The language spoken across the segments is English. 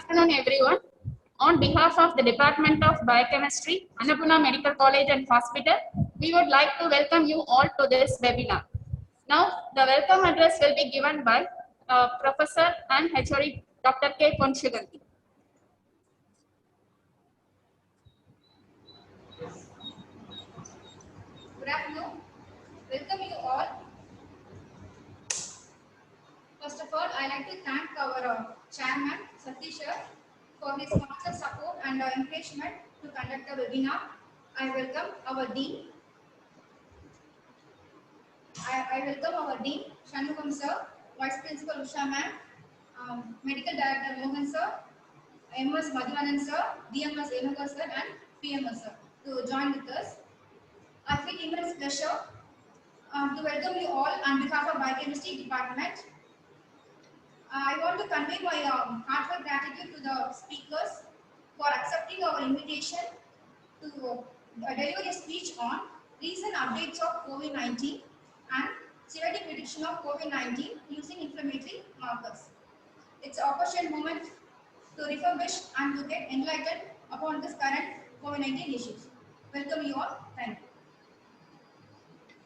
afternoon, everyone. On behalf of the Department of Biochemistry, Annapurna Medical College and Hospital, we would like to welcome you all to this webinar. Now, the welcome address will be given by Professor and HOD Dr. K. Ponshuganti. Good afternoon. Welcome you all. First of all, I like to thank our chairman, Satish, for his constant support and encouragement to conduct the webinar. I welcome our dean. I welcome our dean, Shanmugam sir, vice principal Usha ma'am, medical director Mohan sir, MS Madhuvanan sir, DMS Enuga sir, and PMS sir to join with us. I feel immense pleasure to welcome you all on behalf of Biochemistry Department. I want to convey my heartfelt gratitude to the speakers for accepting our invitation to deliver a speech on recent updates of COVID-19 and severity prediction of COVID-19 using inflammatory markers. It's an opportune moment to refurbish and to get enlightened upon this current COVID-19 issues. Welcome you all. Thank you.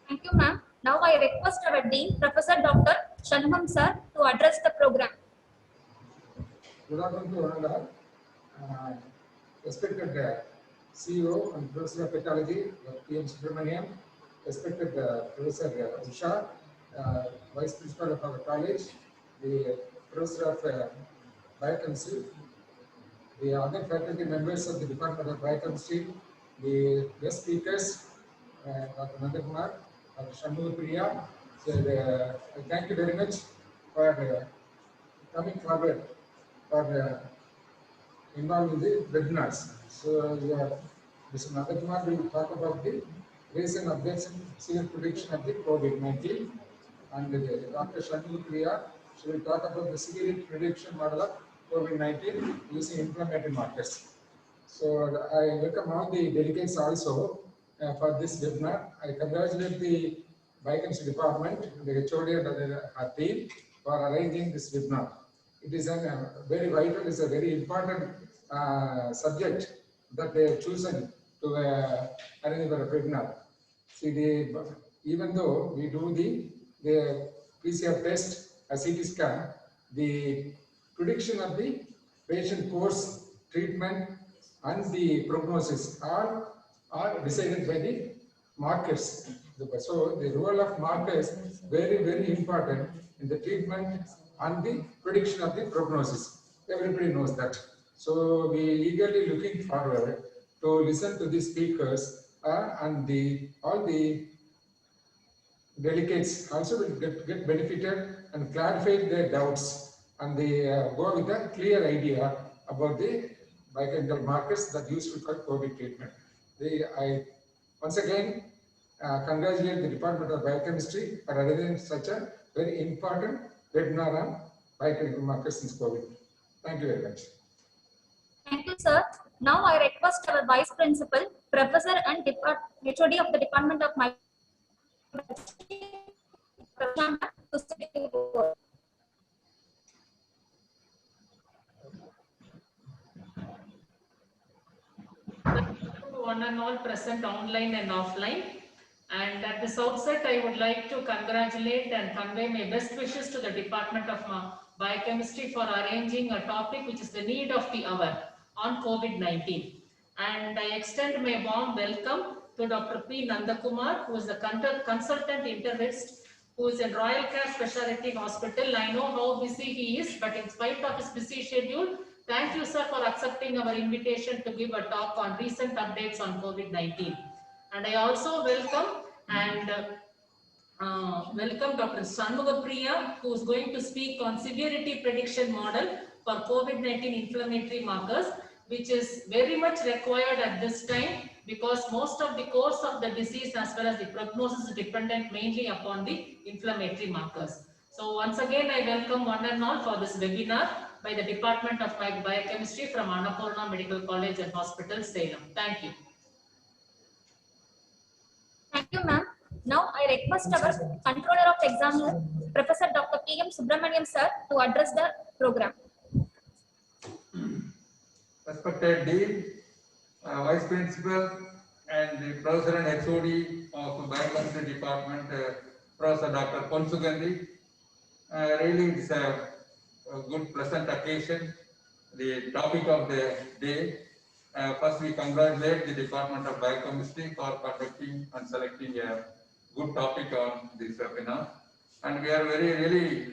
Thank you, ma'am. Now I request our Dean, Professor Dr. Shanmugam sir, to address the program. Good afternoon to all. Respected CEO and Professor of Pathology, PM Subramaniam, respected Professor Usha, Vice Principal of our college, the Professor of Biochemistry, the other faculty members of the Department of Biochemistry, the guest speakers, Dr. Nandakumar, Dr. Shanmugam. So, thank you very much for coming forward for involved in the webinars. So, Mr. Nandakumar will talk about the recent updates in severity prediction of the COVID-19, and Dr. Shanmugam will talk about the severity prediction model of COVID-19 using inflammatory markers. So, I welcome all the delegates also for this webinar. I congratulate the Biochemistry Department, the HOD and her team for arranging this webinar. It is a very vital, it's a very important subject that they have chosen to arrange for a webinar. See, even though we do the PCR test, a CT scan, the prediction of the patient course, treatment, and the prognosis are decided by the markers. So the role of markers is very, very important in the treatment and the prediction of the prognosis. Everybody knows that. So we eagerly looking forward to listen to the speakers and all the delegates also will get benefited and clarify their doubts, and they go with a clear idea about the biochemical markers that useful for COVID treatment. I once again congratulate the Department of Biochemistry for arranging such a very important webinar on biochemical markers in COVID. Thank you very much. Thank you, sir. Now I request our Vice Principal, Professor and HOD of the Department of Microbiology to speak to you. One and all present online and offline. And at this outset, I would like to congratulate and convey my best wishes to the Department of Biochemistry for arranging a topic which is the need of the hour on COVID-19. And I extend my warm welcome to Dr. P. Nandakumar, who is the consultant internist, who is in Royal Care Specialty Hospital. I know how busy he is, but in spite of his busy schedule, thank you, sir, for accepting our invitation to give a talk on recent updates on COVID-19. And I also welcome Dr. Shanmugam, who is going to speak on severity prediction model for COVID-19 inflammatory markers, which is very much required at this time because most of the course of the disease as well as the prognosis is dependent mainly upon the inflammatory markers. So once again, I welcome one and all for this webinar by the Department of Biochemistry from Annapurna Medical College and Hospital, Salem. Thank you. Thank you, ma'am. Now I request our Controller of Examiner, Professor Dr. P.M. Subramaniam sir, to address the program. respected Dean, Vice Principal, and the Professor and HOD of Biochemistry Department, Professor Dr. Ponsugandhi. Really, it's a good pleasant occasion. The topic of the day. First, we congratulate the Department of Biochemistry for conducting and selecting a good topic on this webinar. And we are really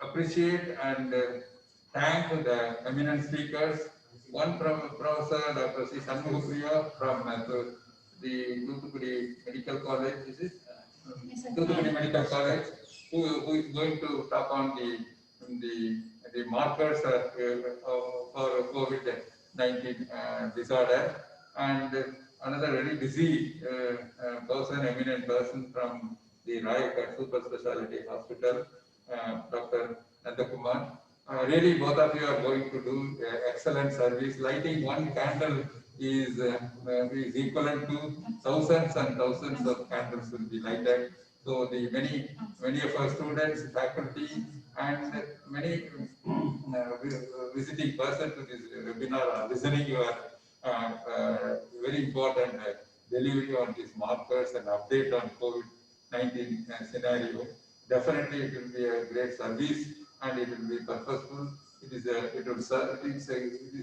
appreciate and thank the eminent speakers. One from Professor Dr. C. Shanmugapriya from the Thuthukudi Medical College, is it? Thuthukudi Medical College, who is going to talk on the markers for COVID-19 disorder, and another very busy person, eminent person from the Rayak Super Speciality Hospital, Dr. Nandakumar. Really, both of you are going to do excellent service. Lighting one candle is equivalent to thousands and thousands of candles will be lighted. So the many of our students, faculty, and many visiting persons to this webinar are listening your very important delivery on these markers and update on COVID-19 scenario. Definitely, it will be a great service and it will be purposeful. It is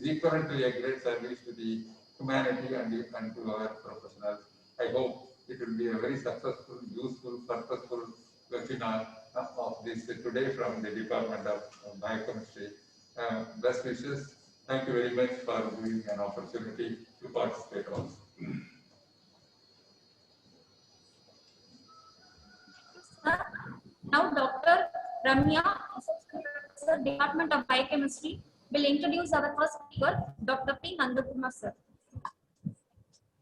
equivalently a great service to the humanity and to our professionals. I hope it will be a very successful, useful, purposeful webinar of this today from the Department of Biochemistry. Best wishes. Thank you very much for giving an opportunity to participate also. Now, Dr. Ramya, Associate Professor, Department of Biochemistry, will introduce our first speaker, Dr. P. Nandakumar, sir.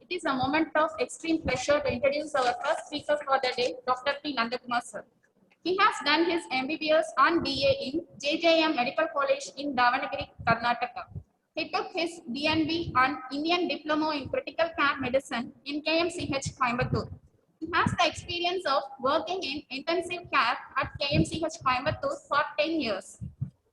It is a moment of extreme pleasure to introduce our first speaker for the day, Dr. P. Nandakumar, sir. He has done his MBBS and BA in JJM Medical College in Davanagere, Karnataka. He took his DNB and Indian Diploma in Critical Care Medicine in KMCH, Coimbatore. He has the experience of working in intensive care at KMCH, Coimbatore for 10 years.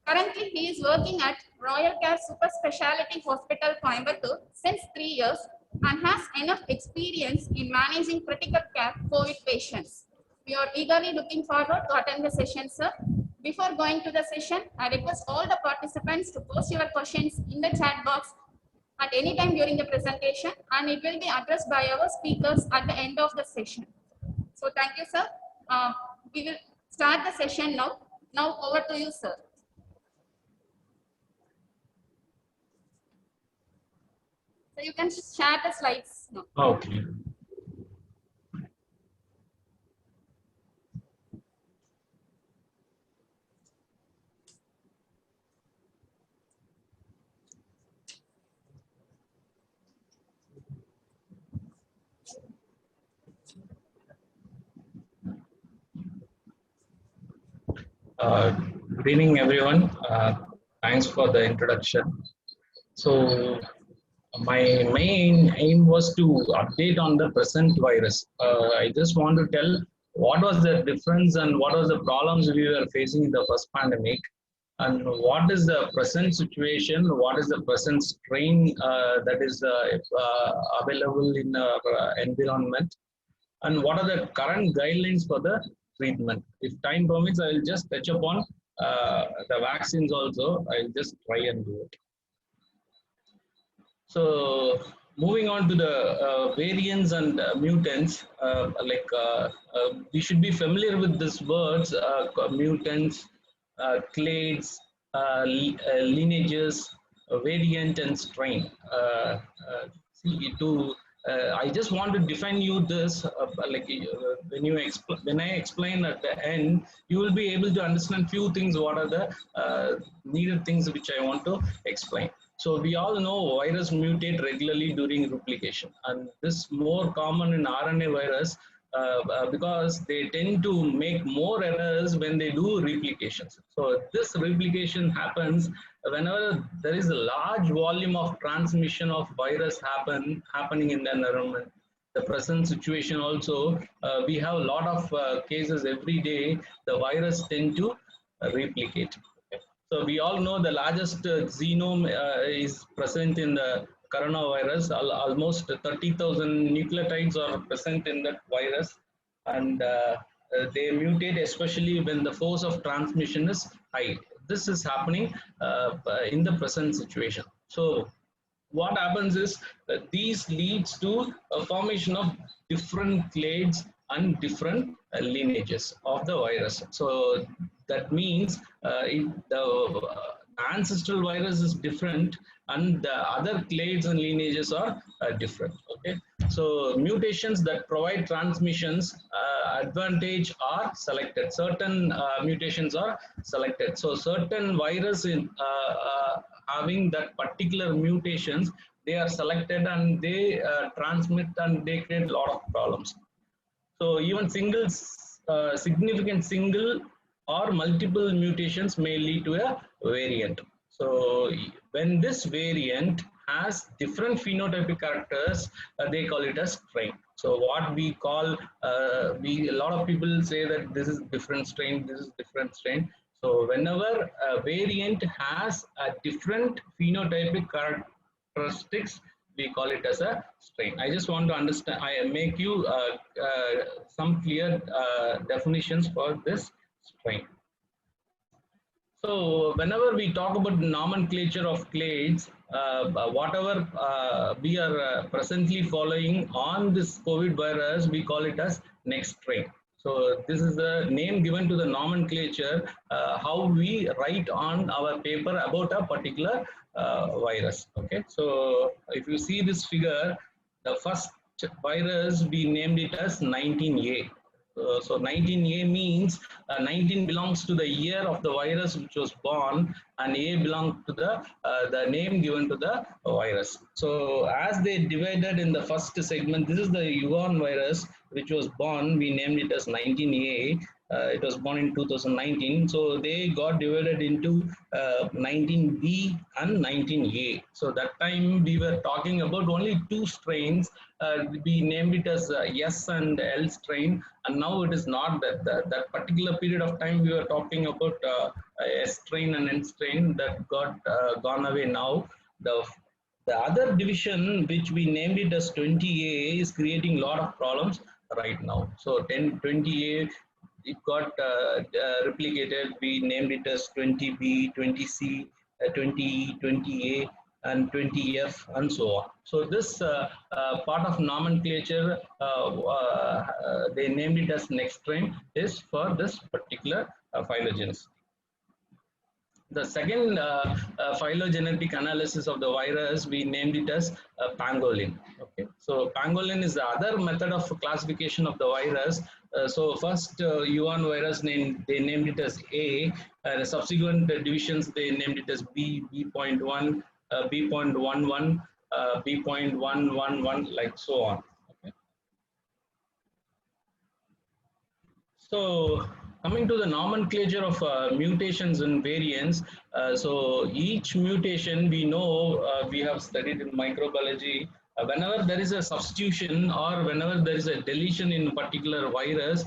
Currently, he is working at Royal Care Super Speciality Hospital, Coimbatore since 3 years and has enough experience in managing critical care COVID patients. We are eagerly looking forward to attend the session, sir. Before going to the session, I request all the participants to post your questions in the chat box at any time during the presentation, and it will be addressed by our speakers at the end of the session. So thank you, sir. We will start the session now. Now over to you, sir. So you can share the slides now. Okay. Good evening, everyone. Thanks for the introduction. So, my main aim was to update on the present virus. I just want to tell what was the difference and what was the problems we were facing in the first pandemic, and what is the present situation, what is the present strain that is available in our environment, and what are the current guidelines for the treatment. If time permits, I will just touch upon the vaccines also. I'll just try and do it. So moving on to the variants and mutants, we should be familiar with these words, mutants, clades, lineages, variant and strain. I just want to define you this, when I explain at the end, you will be able to understand few things, what are the needed things which I want to explain. So we all know virus mutate regularly during replication, and this more common in RNA virus because they tend to make more errors when they do replications. So this replication happens whenever there is a large volume of transmission of virus happening in the environment. The present situation also, we have a lot of cases every day. The virus tend to replicate. Okay. So we all know the largest genome is present in the coronavirus. Almost 30,000 nucleotides are present in that virus, and they mutate especially when the force of transmission is high. This is happening in the present situation. So what happens is that these leads to a formation of different clades and different lineages of the virus. So that means the ancestral virus is different and the other clades and lineages are different. Okay, so mutations that provide transmissions advantage are selected. Certain mutations are selected. So certain virus in having that particular mutations, they are selected and they transmit and they create a lot of problems. So even significant single or multiple mutations may lead to a variant. So when this variant has different phenotypic characters, they call it a strain. So what we call, a lot of people say that this is different strain, this is different strain. So whenever a variant has a different phenotypic characteristics, we call it as a strain. I just want to understand, I make you some clear definitions for this strain. So whenever we talk about nomenclature of clades, whatever we are presently following on this COVID virus, we call it as next strain. So this is the name given to the nomenclature, how we write on our paper about a particular virus. Okay, so if you see this figure, the first virus we named it as 19A. So 19A means 19 belongs to the year of the virus which was born, and A belongs to the name given to the virus. So as they divided in the first segment, this is the Wuhan virus which was born. We named it as 19A. It was born in 2019. So they got divided into 19B and 19A. So that time we were talking about only two strains. We named it as S and L strain, and now it is not that particular period of time we were talking about S strain and N strain that got gone away now. The other division which we named it as 20A is creating a lot of problems right now. So 20A, it got replicated. We named it as 20B, 20C, 20E, 20A, and 20F, and so on. So this part of nomenclature, they named it as next strain, is for this particular phylogenesis. The second phylogenetic analysis of the virus, we named it as pangolin. Okay, so pangolin is the other method of classification of the virus. So first Wuhan virus they named it as A, and subsequent divisions they named it as B, B.1, B.11, B.111, like so on. Okay. So coming to the nomenclature of mutations and variants, so each mutation we know, we have studied in microbiology, whenever there is a substitution or whenever there is a deletion in a particular virus,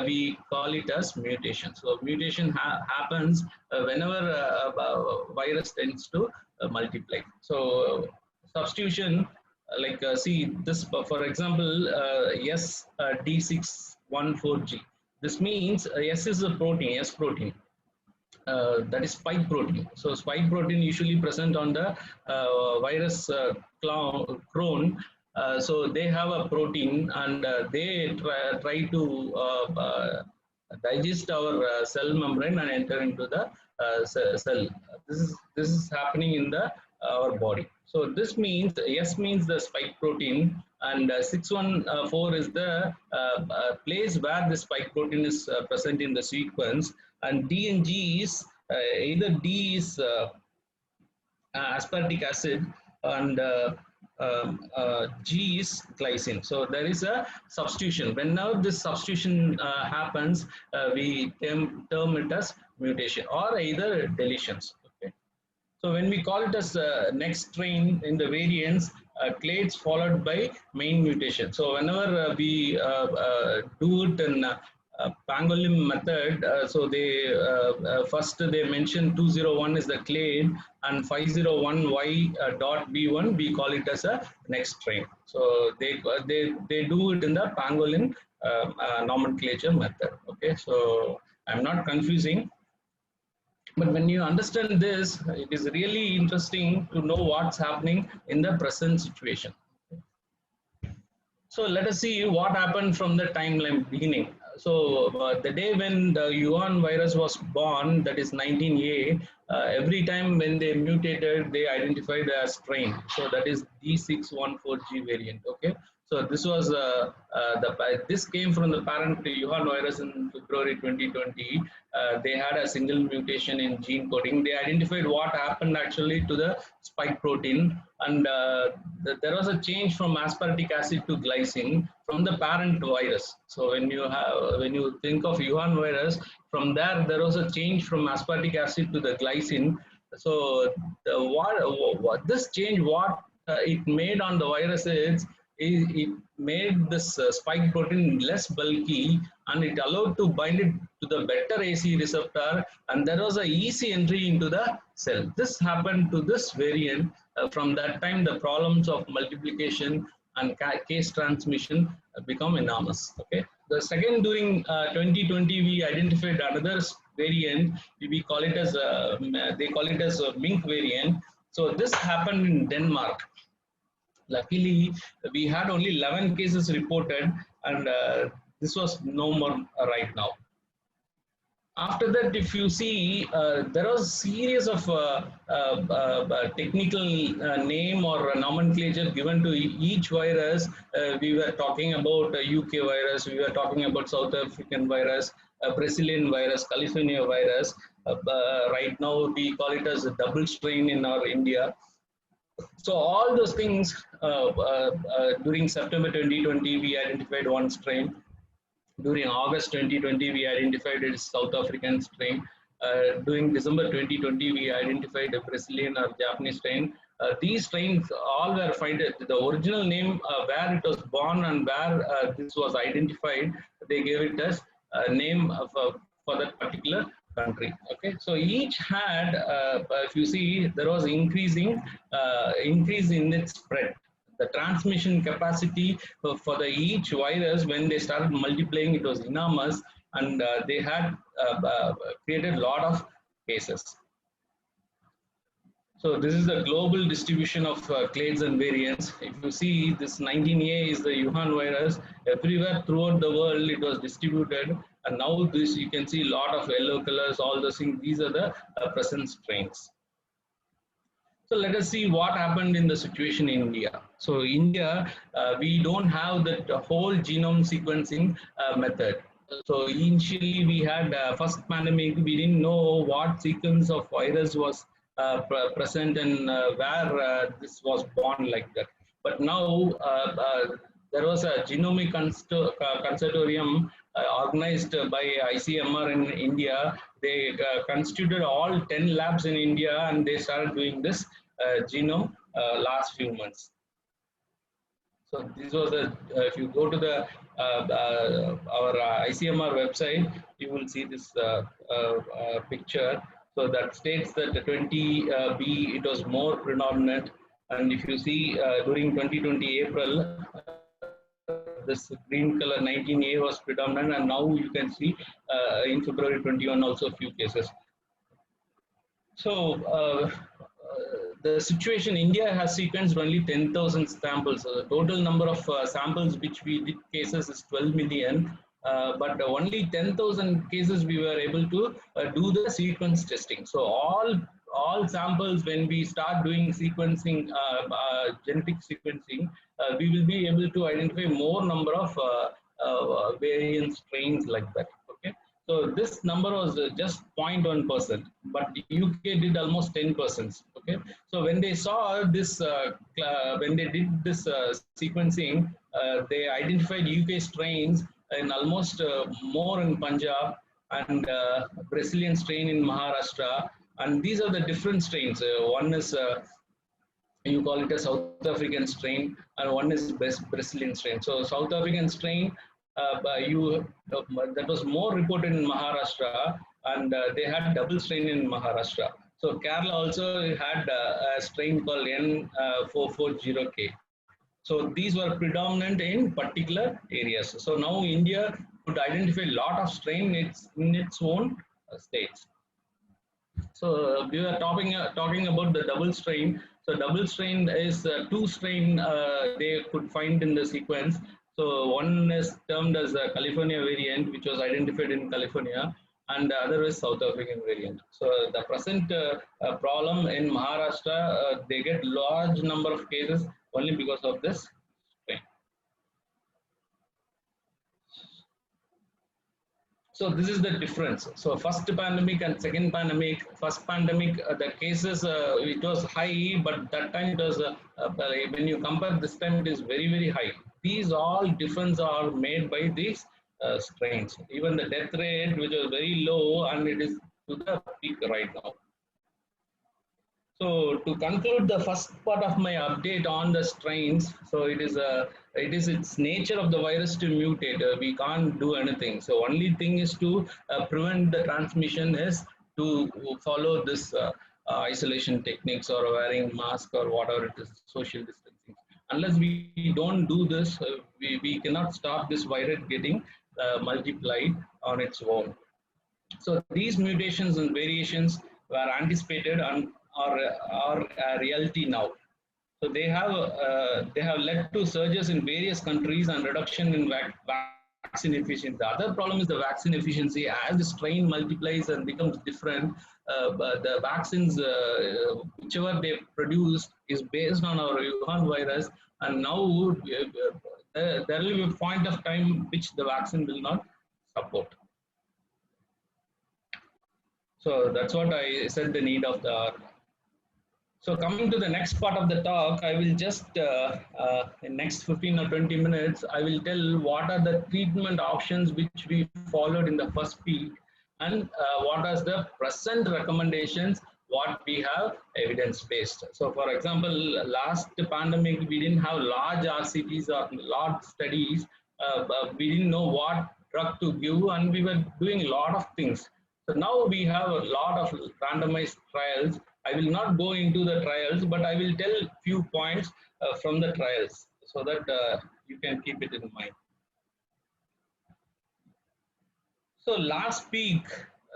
we call it as mutation. So mutation happens whenever a virus tends to multiply. So substitution, like see this, for example, D614G. This means S is a protein, S protein. That is spike protein. So spike protein usually present on the virus clone. So they have a protein, and they try to digest our cell membrane and enter into the cell. This is happening in the our body. So this means S means the spike protein, and 614 is the place where the spike protein is present in the sequence, and D and G is either D is aspartic acid, and G is glycine. So there is a substitution. Whenever this substitution happens, we term it as mutation or either deletions. Okay. So when we call it as next strain in the variants, clades followed by main mutation. So whenever we do it in pangolin method. So they first they mentioned 201 is the clade and 501y.b1 we call it as a next strain. So they do it in the pangolin nomenclature method. Okay, so I'm not confusing. But when you understand this, it is really interesting to know what's happening in the present situation. So let us see what happened from the timeline beginning. So the day when the Wuhan virus was born, that is 19A, every time when they mutated, they identified a strain. So that is D614G variant. Okay. So this was this came from the parent Wuhan virus in February 2020. They had a single mutation in gene coding. They identified what happened actually to the spike protein, and there was a change from aspartic acid to glycine from the parent virus. So when you think of Wuhan virus, from there was a change from aspartic acid to the glycine. So this change, what it made on the virus is it made this spike protein less bulky, and it allowed to bind it to the better AC receptor, and there was an easy entry into the cell. This happened to this variant. From that time, the problems of multiplication and case transmission become enormous. Okay. The second, during 2020, we identified another variant. We call it as they call it as a Mink variant. So this happened in Denmark. Luckily, we had only 11 cases reported, and this was no more right now. After that, if you see, there was a series of technical name or nomenclature given to each virus. We were talking about UK virus, we were talking about South African virus, Brazilian virus, California virus. Right now, we call it as a double strain in our India. So all those things, during September 2020, we identified one strain. During August 2020, we identified a South African strain. During December 2020, we identified a Brazilian or Japanese strain. These strains all were found. The original name where it was born and where this was identified, they gave it as a name for that particular country. Okay, so each had, if you see, there was increase in its spread. The transmission capacity for the each virus, when they started multiplying, it was enormous, and they had created a lot of cases. So this is the global distribution of clades and variants. If you see, this 19A is the Wuhan virus. Everywhere throughout the world it was distributed, and now this you can see a lot of yellow colors, all those things. These are the present strains. So let us see what happened in the situation in India. So India, we don't have that whole genome sequencing method. So initially we had first pandemic, we didn't know what sequence of virus was present and where this was born like that. But now there was a genomic consortium organized by ICMR in India. They constituted all 10 labs in India, and they started doing this genome last few months. So this was the, if you go to the our ICMR website, you will see this picture. So that states that the 20B, it was more predominant. And if you see during 2020 April, this green color 19A was predominant, and now you can see in February 21 also a few cases. So the situation, India has sequenced only 10,000 samples. So the total number of samples which we did cases is 12 million. But only 10,000 cases we were able to do the sequence testing. So all samples, when we start doing sequencing, genetic sequencing, we will be able to identify more number of variant strains like that. Okay, so this number was just 0.1%, but UK did almost 10%. Okay, so when they saw this, when they did this sequencing, they identified UK strains in almost more in Punjab, and Brazilian strain in Maharashtra, and these are the different strains. One is you call it a South African strain, and one is Brazilian strain. So South African strain that was more reported in Maharashtra, and they had double strain in Maharashtra. So Kerala also had a strain called N440K. So these were predominant in particular areas. So now India could identify a lot of strain in its own states. So we were talking about the double strain. So double strain is two strain they could find in the sequence. So one is termed as the California variant, which was identified in California, and the other is South African variant. So the present problem in Maharashtra, they get large number of cases only because of this strain. So this is the difference. So first pandemic and second pandemic. First pandemic, the cases it was high, but that time it was when you compare this time it is very high. These all difference are made by these strains. Even the death rate, which was very low, and it is to the peak right now. So to conclude the first part of my update on the strains, so it is its nature of the virus to mutate. We can't do anything. So only thing is to prevent the transmission is to follow this isolation techniques or wearing mask or whatever it is, social distancing. Unless we don't do this, we cannot stop this virus getting multiplied on its own. So these mutations and variations were anticipated and are a reality now. So they have led to surges in various countries and reduction in vaccine efficiency. The other problem is the vaccine efficiency. As the strain multiplies and becomes different, the vaccines, whichever they produce, is based on our Wuhan virus, and now there will be a point of time which the vaccine will not support. So that's what I said, the need of the hour. So coming to the next part of the talk, I will just, in next 15 or 20 minutes, I will tell what are the treatment options which we followed in the first peak, and what are the present recommendations, what we have evidence-based. So for example, last pandemic, we didn't have large RCTs or large studies. We didn't know what drug to give, and we were doing a lot of things. So now we have a lot of randomized trials. I will not go into the trials, but I will tell few points from the trials so that you can keep it in mind. So last peak,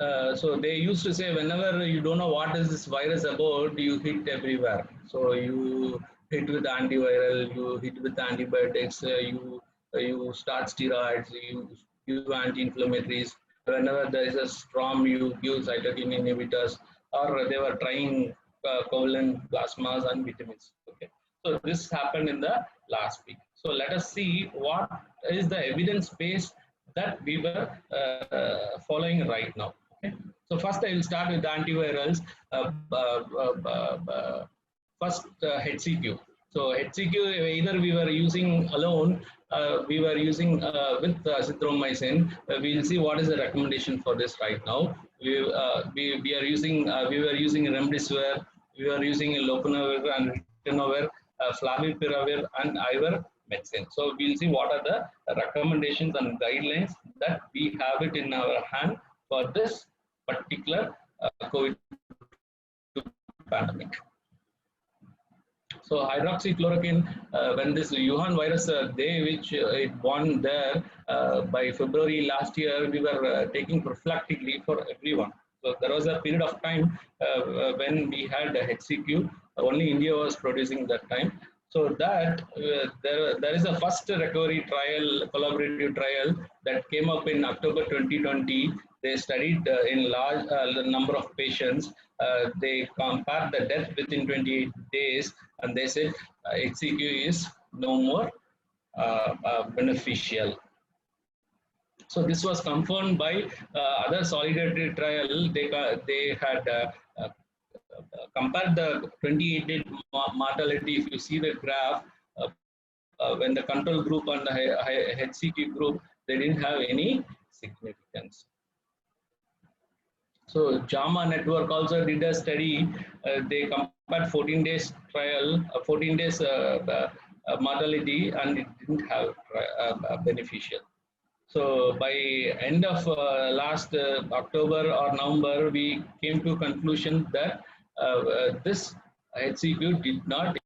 so they used to say whenever you don't know what is this virus about, you hit everywhere. So you hit with antiviral, you hit with antibiotics, you start steroids, you give anti-inflammatories. Whenever there is a storm, you give cytokine inhibitors, or they were trying covalent plasmas and vitamins. Okay, so this happened in the last week. So let us see what is the evidence base that we were following right now. Okay, so first I will start with the antivirals. First, HCQ. So HCQ, either we were using alone, we were using with azithromycin. We will see what is the recommendation for this right now. We were using remdesivir, we were using lopinavir and ritonavir, favipiravir and ivermectin. So we'll see what are the recommendations and guidelines that we have it in our hand for this particular COVID pandemic. So hydroxychloroquine, when this Wuhan virus day which it won there by February last year, we were taking prophylactically for everyone. So there was a period of time when we had HCQ, only India was producing that time. So that there is a first recovery trial, collaborative trial that came up in October 2020. They studied in large number of patients. They compared the death within 28 days, and they said HCQ is no more beneficial. So this was confirmed by other solidarity trial. They had compared the 28-day mortality. If you see the graph, when the control group and the HCQ group, they didn't have any significance. So JAMA network also did a study. They compared 14 days trial, 14 days mortality, and it didn't have beneficial. So by end of last October or November, we came to conclusion that this HCQ did not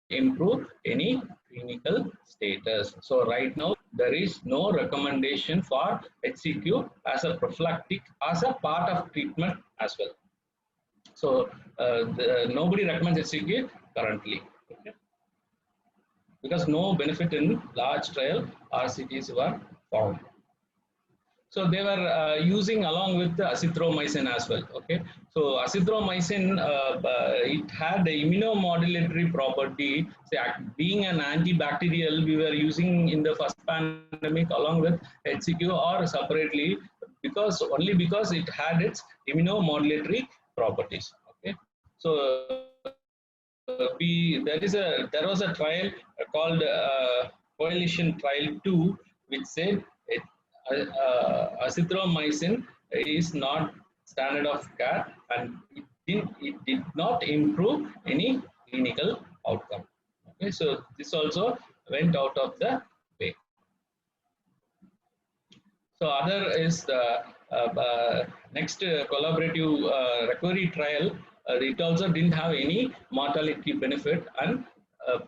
improve any clinical status. So right now there is no recommendation for HCQ as a prophylactic, as a part of treatment as well. So nobody recommends HCQ currently, okay? Because no benefit in large trial RCTs were found. So they were using along with the azithromycin as well. Okay, so azithromycin it had the immunomodulatory property. So being an antibacterial, we were using in the first pandemic along with HCQ or separately because only because it had its immunomodulatory properties. Okay, so there was a trial called coalition trial 2 which said azithromycin is not standard of care and it did not improve any clinical outcome. Okay, so this also went out of the way. So other is the next collaborative recovery trial. It also didn't have any mortality benefit, and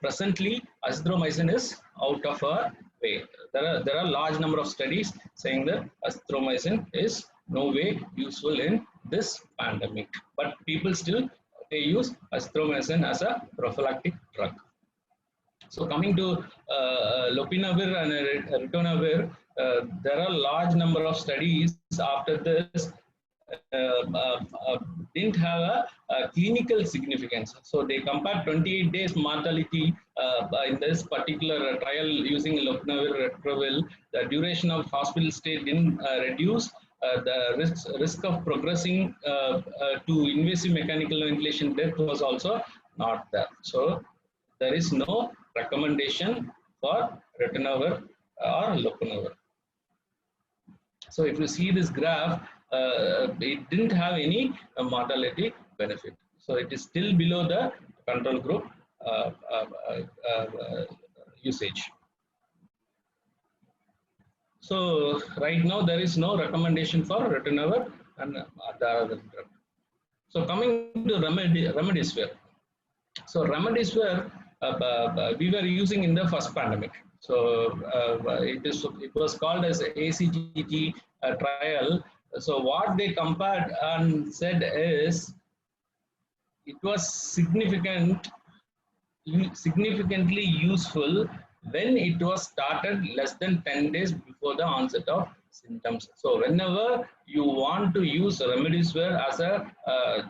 presently azithromycin is out of our way. There are large number of studies saying that azithromycin is no way useful in this pandemic, but people still they use azithromycin as a prophylactic drug. So coming to lopinavir and ritonavir, there are large number of studies after this didn't have a clinical significance. So they compared 28 days mortality in this particular trial using lopinavir ritonavir. The duration of hospital stay didn't reduce. The risk of progressing to invasive mechanical ventilation death was also not there. So there is no recommendation for ritonavir or lopinavir. So if you see this graph, it didn't have any mortality benefit. So it is still below the control group usage. So right now there is no recommendation for ritonavir and the other drug. So coming to remdesivir. So remdesivir we were using in the first pandemic. So it was called as ACTT trial. So what they compared and said is it was significantly useful when it was started less than 10 days before the onset of symptoms. So whenever you want to use remdesivir as a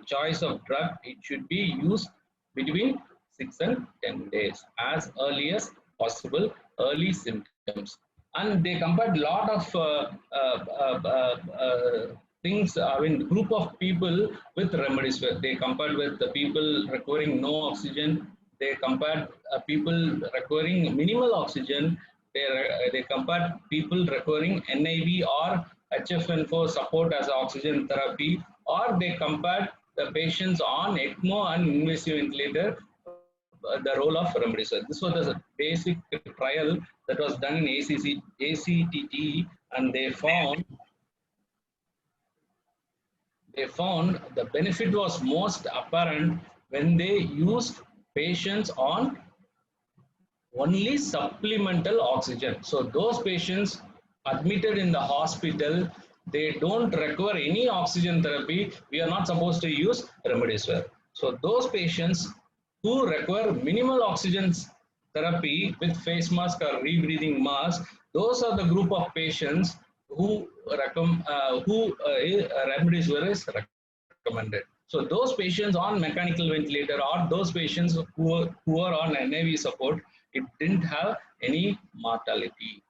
choice of drug, it should be used between 6 and 10 days as early as possible, early symptoms. And they compared a lot of things, I mean, group of people with remdesivir. They compared with the people requiring no oxygen. They compared people requiring minimal oxygen. They compared people requiring NIV or HFN4 support as oxygen therapy, or they compared the patients on ECMO and invasive ventilator, the role of remdesivir. This was a basic trial that was done in ACTT, and they found the benefit was most apparent when they used patients on only supplemental oxygen. So those patients admitted in the hospital, they don't require any oxygen therapy. We are not supposed to use remdesivir. So those patients who require minimal oxygen therapy with face mask or rebreathing mask, those are the group of patients who remdesivir is recommended. So those patients on mechanical ventilator or those patients who are on NIV support, it didn't have any mortality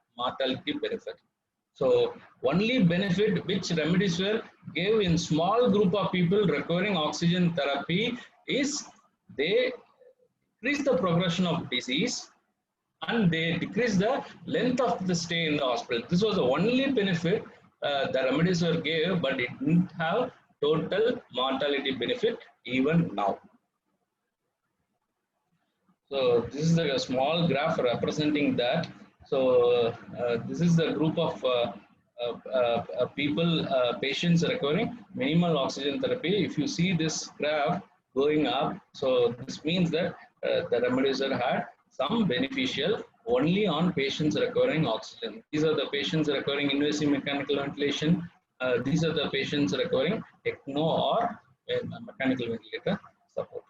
benefit. So only benefit which remdesivir gave in small group of people requiring oxygen therapy is they decrease the progression of disease and they decrease the length of the stay in the hospital. This was the only benefit the remdesivir gave, but it didn't have total mortality benefit even now. So this is a small graph representing that. So this is the group of patients requiring minimal oxygen therapy. If you see this graph going up, so this means that the remdesivir had some beneficial only on patients requiring oxygen. These are the patients requiring invasive mechanical ventilation. These are the patients requiring ECMO or mechanical ventilator support.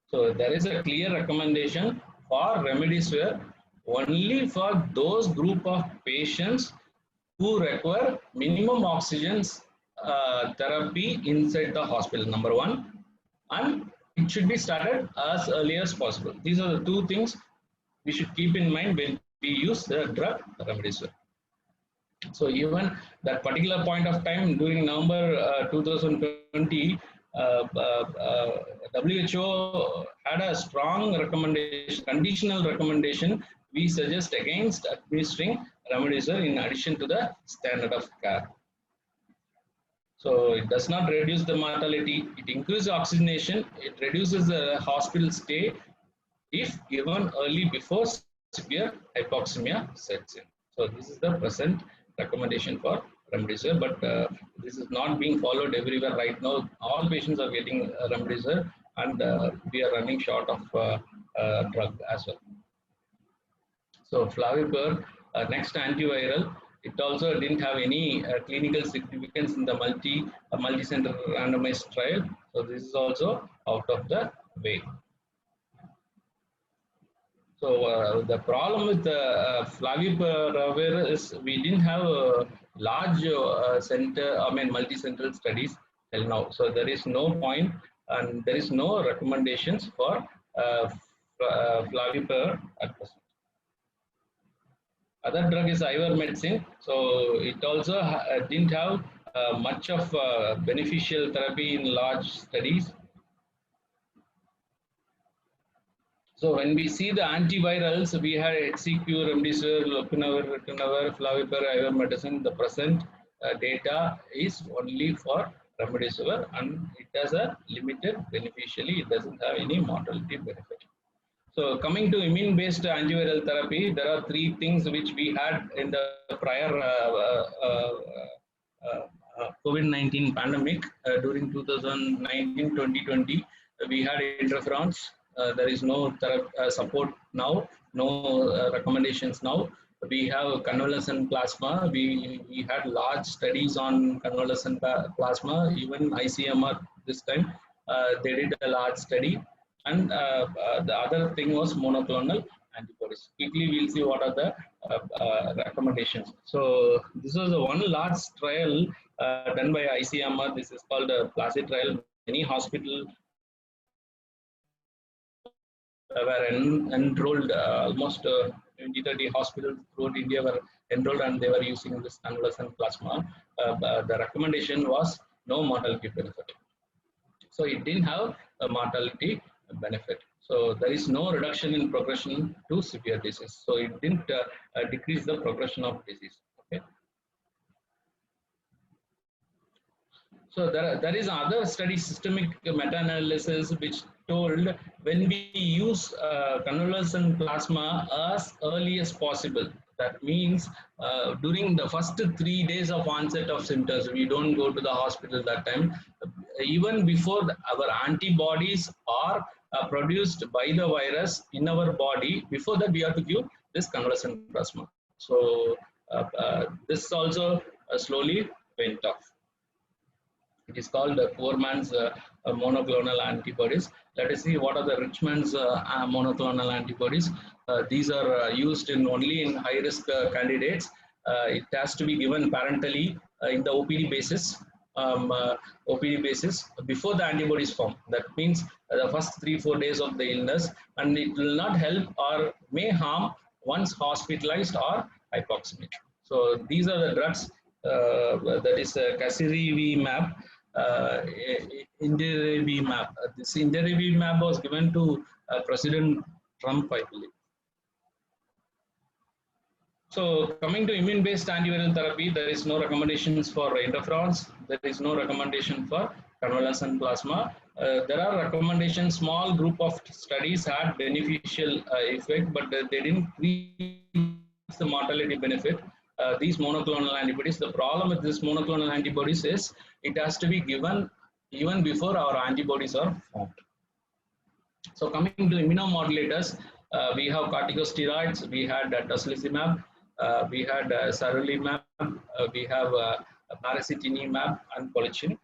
So there is a clear recommendation for remdesivir only for those group of patients who require minimum oxygen therapy inside the hospital, number one, and it should be started as early as possible. These are the two things we should keep in mind when we use the drug remdesivir. So even that particular point of time during November 2020, WHO had a strong recommendation, conditional recommendation. We suggest against administering remdesivir in addition to the standard of care. So it does not reduce the mortality, it increases oxygenation, it reduces the hospital stay if given early before severe hypoxemia sets in. So this is the present recommendation for remdesivir, but this is not being followed everywhere right now. All patients are getting remdesivir, and we are running short of drug as well. So flavipur, next antiviral, it also didn't have any clinical significance in the multi-center randomized trial. So this is also out of the way. So the problem with the flavipiravir is we didn't have a large multi-central studies till now. So there is no point and there is no recommendations for flavipiravir at present. Other drug is ivermectin. So it also didn't have much of beneficial therapy in large studies. So when we see the antivirals, we had HCQ, remdesivir, lopinavir, ritonavir, flavipur, ivermectin. The present data is only for remdesivir, and it has a limited beneficially. It doesn't have any mortality benefit. So coming to immune-based antiviral therapy, there are three things which we had in the prior COVID-19 pandemic during 2019-2020. We had interferons. There is no support now, no recommendations now. We have convalescent plasma. We had large studies on convalescent plasma. Even ICMR this time they did a large study. And the other thing was monoclonal antibodies. Quickly, we'll see what are the recommendations. So this was a one large trial done by ICMR. This is called a Placid trial. Many hospitals were enrolled, almost 20-30 hospitals throughout India were enrolled, and they were using this convalescent plasma. The recommendation was no mortality benefit. So it didn't have a mortality benefit. So there is no reduction in progression to severe disease. So it didn't decrease the progression of disease. Okay. So there is other study, systemic meta-analysis, which told when we use convalescent plasma as early as possible. That means during the first 3 days of onset of symptoms, we don't go to the hospital that time. Even before our antibodies are produced by the virus in our body, before that we have to give this convalescent plasma. So this also slowly went off. It is called poor man's monoclonal antibodies. Let us see what are the rich man's monoclonal antibodies. These are used only in high-risk candidates. It has to be given parentally in the OPD basis. OPD basis before the antibodies form. That means the first 3-4 days of the illness, and it will not help or may harm once hospitalized or hypoxemic. So these are the drugs. That is casirivimab. Indirivimab. This indirivimab was given to President Trump, I believe. So coming to immune-based antiviral therapy, there is no recommendations for interferons. There is no recommendation for convalescent plasma. There are recommendations. Small group of studies had beneficial effect, but they didn't reach the mortality benefit. These monoclonal antibodies. The problem with this monoclonal antibodies is it has to be given even before our antibodies are formed. So coming to immunomodulators, we have corticosteroids, we had tocilizumab, we had sarilumab, we have paracetamol and polichin.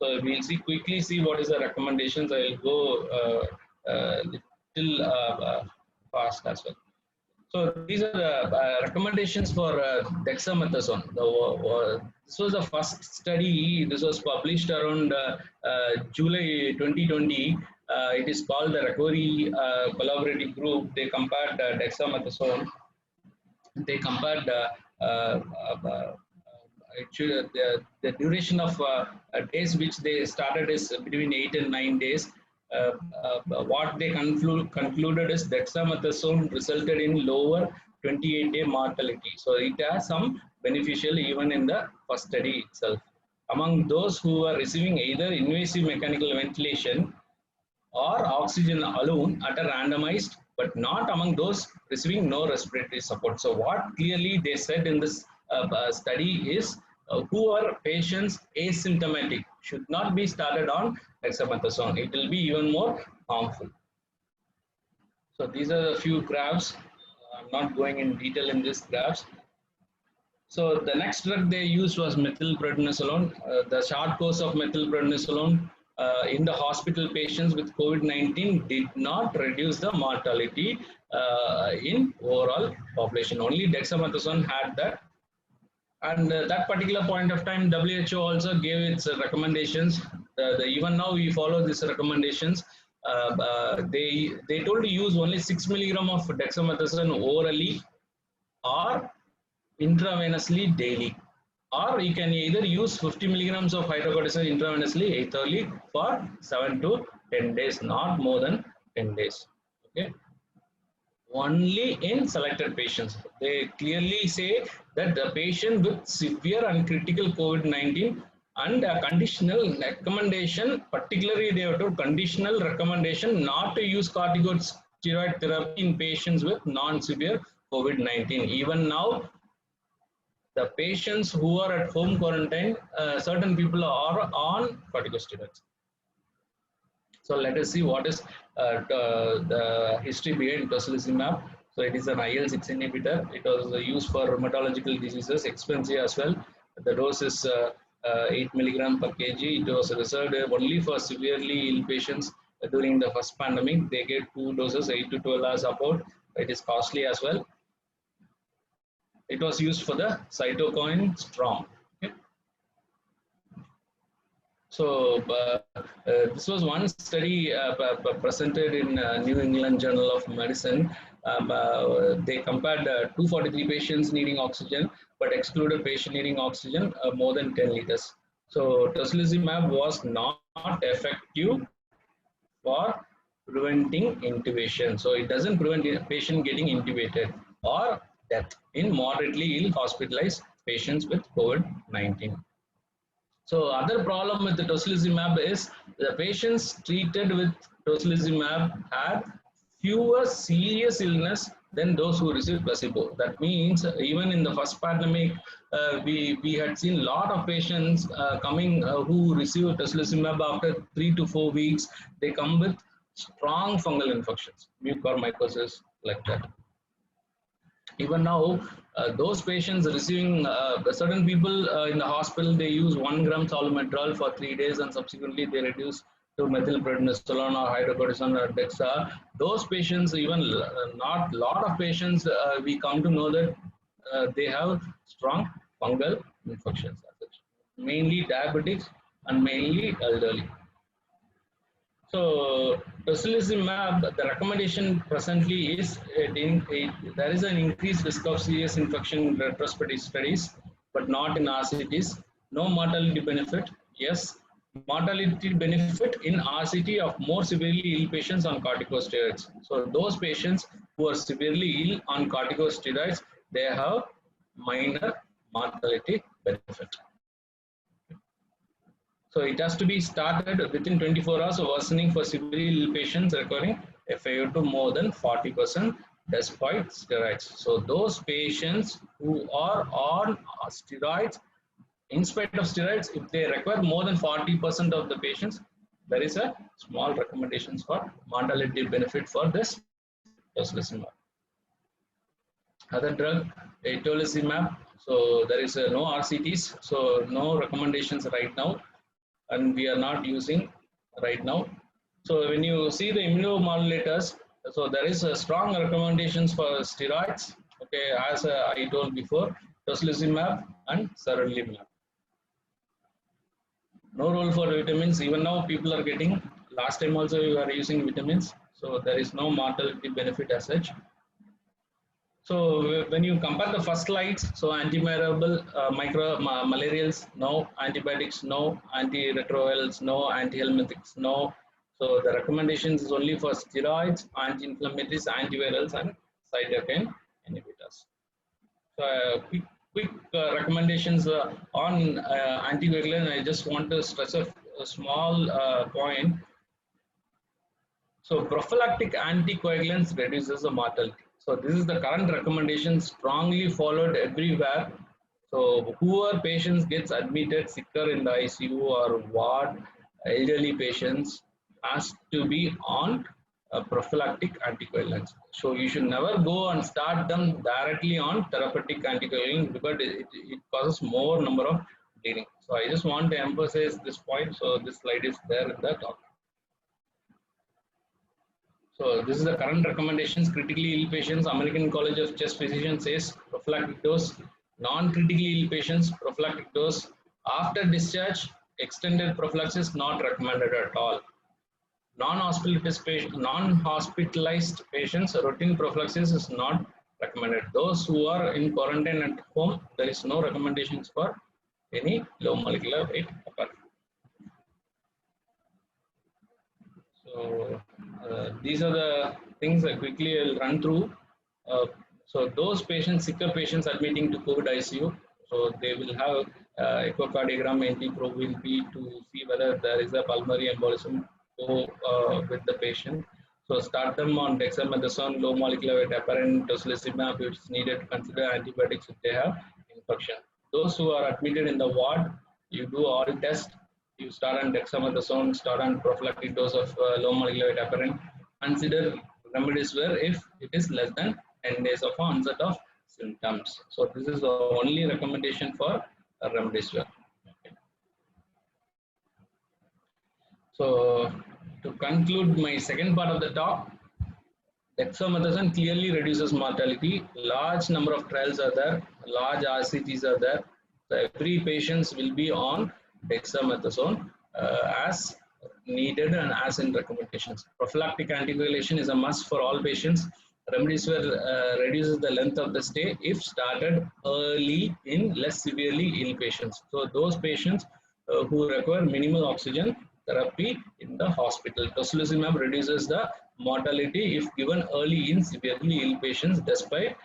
So we'll quickly see what is the recommendations. I will go little fast as well. So these are the recommendations for dexamethasone. This was the first study. This was published around July 2020. It is called the Recovery Collaborative Group. They compared dexamethasone. They compared actually the duration of days which they started is between 8 and 9 days. What they concluded is dexamethasone resulted in lower 28-day mortality. So it has some beneficial even in the first study itself. Among those who are receiving either invasive mechanical ventilation or oxygen alone at a randomized, but not among those receiving no respiratory support. So what clearly they said in this study is who are patients asymptomatic should not be started on dexamethasone. It will be even more harmful. So these are a few graphs. I'm not going in detail in these graphs. So the next drug they used was methylprednisolone. The short course of methylprednisolone in the hospital patients with COVID-19 did not reduce the mortality in overall population. Only dexamethasone had that. And that particular point of time, WHO also gave its recommendations. Even now we follow these recommendations. They told to use only 6 milligram of dexamethasone orally or intravenously daily, or you can either use 50 milligrams of hydrocortisone intravenously thoroughly for 7 to 10 days, not more than 10 days. Okay. Only in selected patients. They clearly say that the patient with severe and critical COVID-19 and a conditional recommendation, particularly they have to conditional recommendation not to use corticosteroid therapy in patients with non-severe COVID-19. Even now, the patients who are at home quarantine, certain people are on corticosteroids. So let us see what is the history behind tocilizumab. So it is an IL-6 inhibitor. It was used for rheumatological diseases, expensive as well. The dose is 8 milligram per kg. It was reserved only for severely ill patients during the first pandemic. They get 2 doses, 8 to 12 hours apart. It is costly as well. It was used for the cytokine storm. Okay. So this was one study presented in New England Journal of Medicine. They compared 243 patients needing oxygen, but excluded patient needing oxygen more than 10 liters. So tocilizumab was not effective for preventing intubation. So it doesn't prevent a patient getting intubated or death in moderately ill hospitalized patients with COVID-19. So other problem with the tocilizumab is the patients treated with tocilizumab had fewer serious illness than those who received placebo. That means even in the first pandemic, we had seen a lot of patients coming who received tocilizumab after 3 to 4 weeks. They come with strong fungal infections, mucormycosis, like that. Even now, those patients receiving certain people in the hospital, they use 1 gram salmeterol for 3 days and subsequently they reduce to methylprednisolone or hydrocortisone or dexa. Those patients, even not lot of patients, we come to know that they have strong fungal infections, mainly diabetics and mainly elderly. So tocilizumab, the recommendation presently is there is an increased risk of serious infection in retrospective studies, but not in RCTs. No mortality benefit. Yes, mortality benefit in RCT of more severely ill patients on corticosteroids. So those patients who are severely ill on corticosteroids, they have minor mortality benefit. So it has to be started within 24 hours of worsening for severely ill patients requiring FiO2 more than 40% despite steroids. So those patients who are on steroids, in spite of steroids, if they require more than 40% of the patients, there is a small recommendations for mortality benefit for this tocilizumab. Other drug, tocilizumab, so there is no RCTs, so no recommendations right now, and we are not using right now. So when you see the immunomodulators, so there is a strong recommendations for steroids, okay, as I told before, tocilizumab and sarilumab. No role for vitamins, even now people are getting, last time also we were using vitamins, so there is no mortality benefit as such. So when you compare the first slides, so antimalarial, malarials, no, antibiotics, no, antiretrovirals, no, antihelminthics, no. So the recommendations is only for steroids, anti-inflammatories, antivirals, and cytokine inhibitors. So quick recommendations on anticoagulant. I just want to stress a small point. So prophylactic anticoagulants reduces the mortality. So this is the current recommendation, strongly followed everywhere. So whoever patients gets admitted sicker in the ICU or ward, elderly patients has to be on prophylactic anticoagulants. So you should never go and start them directly on therapeutic anticoagulants because it causes more number of bleeding. So I just want to emphasize this point. So this slide is there in the talk. So this is the current recommendations. Critically ill patients, American College of Chest Physicians says prophylactic dose. Non-critically ill patients, prophylactic dose. After discharge, extended prophylaxis not recommended at all. Non-hospitalized patients, routine prophylaxis is not recommended. Those who are in quarantine at home, there is no recommendations for any low molecular weight heparin. So these are the things that quickly I'll run through. So those patients, sicker patients admitting to COVID ICU, so they will have echocardiogram, NT-proBNP to see whether there is a pulmonary embolism with the patient. So start them on dexamethasone, low molecular weight heparin, tocilizumab, which is needed to consider antibiotics if they have infection. Those who are admitted in the ward, you do all tests. You start on dexamethasone, start on prophylactic dose of low molecular weight heparin. Consider remdesivir if it is less than 10 days of onset of symptoms. So this is the only recommendation for remdesivir. Okay. So to conclude my second part of the talk, dexamethasone clearly reduces mortality. Large number of trials are there, large RCTs are there. So every patient will be on dexamethasone as needed and as in recommendations. Prophylactic anticoagulation is a must for all patients. Remdesivir reduces the length of the stay if started early in less severely ill patients. So those patients who require minimal oxygen therapy in the hospital. Tocilizumab reduces the mortality if given early in severely ill patients despite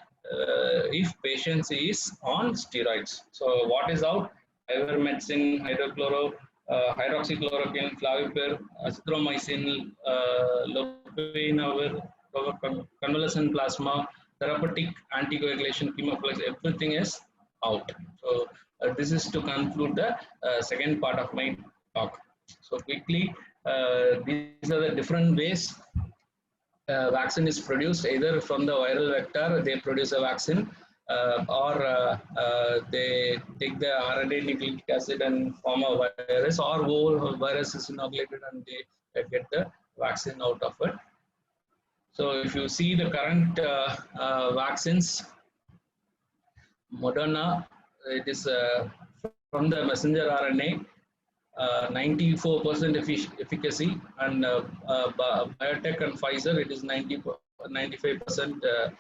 if patient is on steroids. So what is out? Ivermectin, hydroxychloroquine, flavipir, azithromycin, lopinavir, convalescent plasma, therapeutic anticoagulation, chemoplex, everything is out. So this is to conclude the second part of my talk. So quickly, these are the different ways vaccine is produced, either from the viral vector, they produce a vaccine, or they take the RNA nucleic acid and form a virus, or whole virus is inoculated and they get the vaccine out of it. So if you see the current vaccines, Moderna, it is from the messenger RNA, 94% efficacy, and Biotech and Pfizer, it is 95%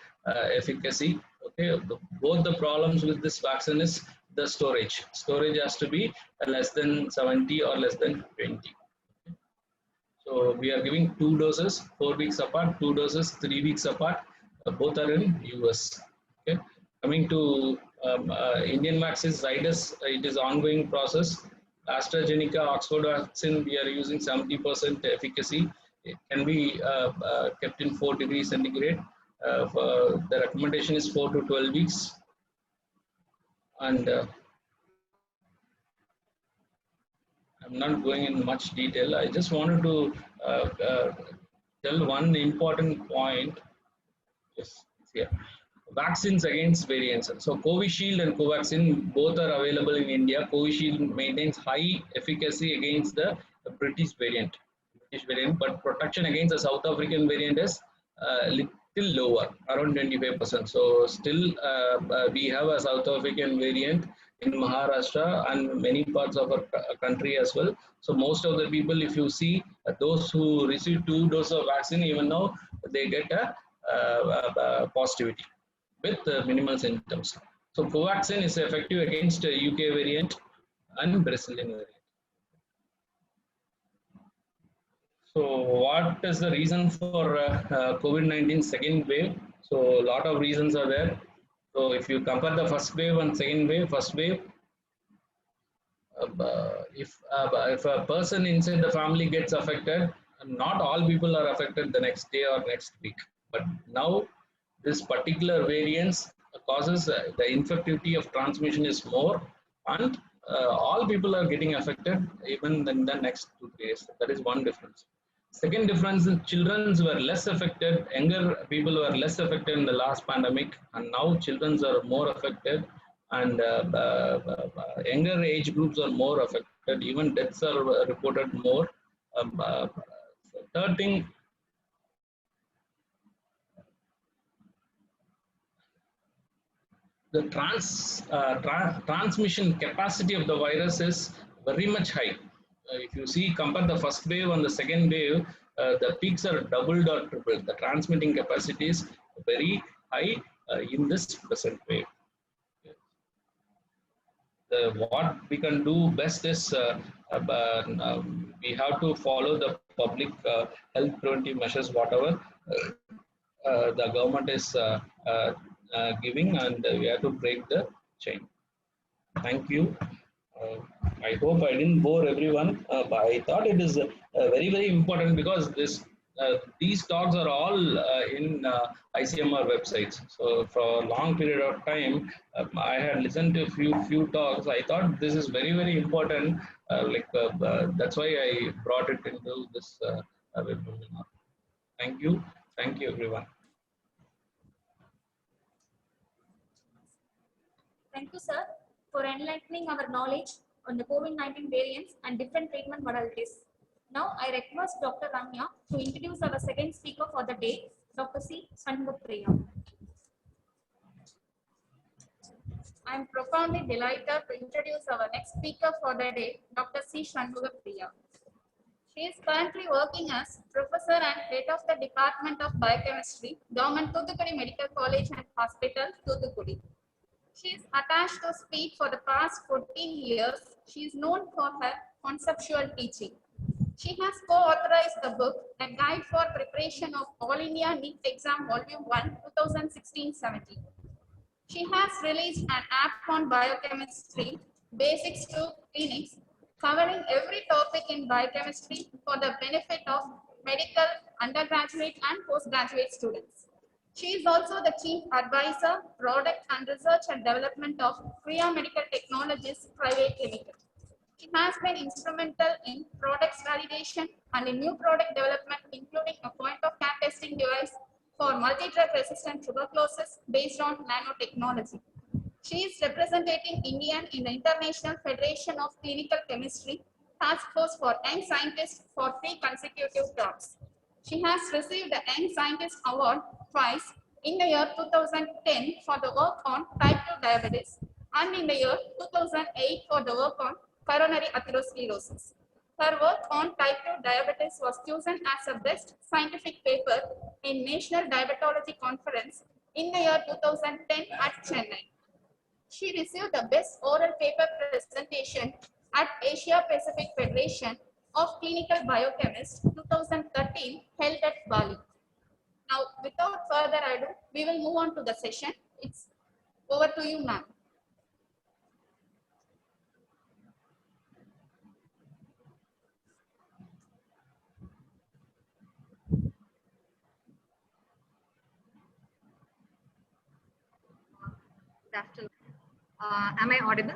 efficacy. Okay, both the problems with this vaccine is the storage. Storage has to be less than 70 or less than 20. So we are giving 2 doses, 4 weeks apart, 2 doses, 3 weeks apart. Both are in US. Okay, coming to Indian vaccines, Zydus, it is ongoing process. AstraZeneca, Oxford vaccine, we are using 70% efficacy. It can be kept in 4 degrees centigrade. The recommendation is 4 to 12 weeks. And I'm not going in much detail. I just wanted to tell one important point. Yes, here. Vaccines against variants. So Covishield and Covaxin both are available in India. Covishield maintains high efficacy against the British variant, but protection against the South African variant is little lower, around 25%. So still we have a South African variant in Maharashtra and many parts of our country as well. So most of the people, if you see those who receive 2 doses of vaccine, even now they get a positivity with minimal symptoms. So Covaxin is effective against UK variant and Brazilian variant. So what is the reason for COVID-19 second wave? So a lot of reasons are there. So if you compare the first wave and second wave, first wave, if a person inside the family gets affected, not all people are affected the next day or next week. But now this particular variance causes the infectivity of transmission is more, and all people are getting affected even in the next 2 days. That is one difference. Second difference is children were less affected, younger people were less affected in the last pandemic, and now children are more affected, and younger age groups are more affected. Even deaths are reported more. Third thing, the transmission capacity of the virus is very much high. If you see, compare the first wave and the second wave, the peaks are doubled or tripled. The transmitting capacity is very high in this present wave. What we can do best is we have to follow the public health preventive measures, whatever the government is giving, and we have to break the chain. Thank you. I hope I didn't bore everyone, but I thought it is very important because these talks are all in ICMR websites. So for a long period of time, I had listened to few talks. I thought this is very important. That's why I brought it into this webinar. Thank you everyone. Thank you, sir, for enlightening our knowledge on the COVID-19 variants and different treatment modalities. Now, I request Dr. Ramya to introduce our second speaker for the day, Dr. C. Shanmugapriya. I am profoundly delighted to introduce our next speaker for the day, Dr. C. Shanmugapriya. She is currently working as Professor and Head of the Department of Biochemistry, Government Thuthukudi Medical College and Hospital, Thuthukudi. She is attached to SPEED for the past 14 years. She is known for her conceptual teaching. She has co-authorized the book, A Guide for Preparation of All India NEET Exam Volume 1, 2016-17. She has released an app on biochemistry, Basics to Clinics, covering every topic in biochemistry for the benefit of medical, undergraduate and postgraduate students. She is also the Chief Advisor, Product and Research and Development of Priya Medical Technologies Private Limited. She has been instrumental in products validation and in new product development, including a point-of-care testing device for multi-drug resistant tuberculosis based on nanotechnology. She is representing India in the International Federation of Clinical Chemistry Task Force for Young Scientists for 3 consecutive terms. She has received the Young Scientist Award twice, in the year 2010 for the work on type 2 diabetes and in the year 2008 for the work on coronary atherosclerosis. Her work on type 2 diabetes was chosen as a best scientific paper in National Diabetology Conference in the year 2010 at Chennai. She received the best oral paper presentation at Asia Pacific Federation of Clinical Biochemists 2013 held at Bali. Now, without further ado, we will move on to the session. It's over to you, ma'am. Good afternoon. Am I audible?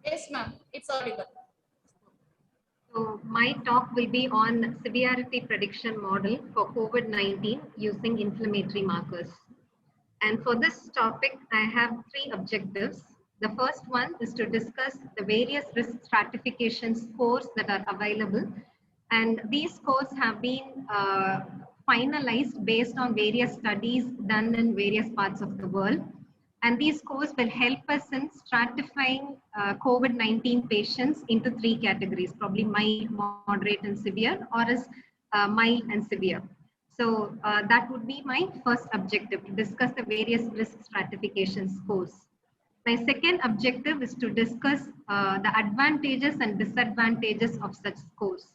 Yes, ma'am. It's audible. So my talk will be on severity prediction model for COVID-19 using inflammatory markers. And for this topic, I have three objectives. The first one is to discuss the various risk stratification scores that are available. And these scores have been finalized based on various studies done in various parts of the world. And these scores will help us in stratifying COVID-19 patients into three categories, probably mild, moderate, and severe, or as mild and severe. So that would be my first objective, to discuss the various risk stratification scores. My second objective is to discuss the advantages and disadvantages of such scores.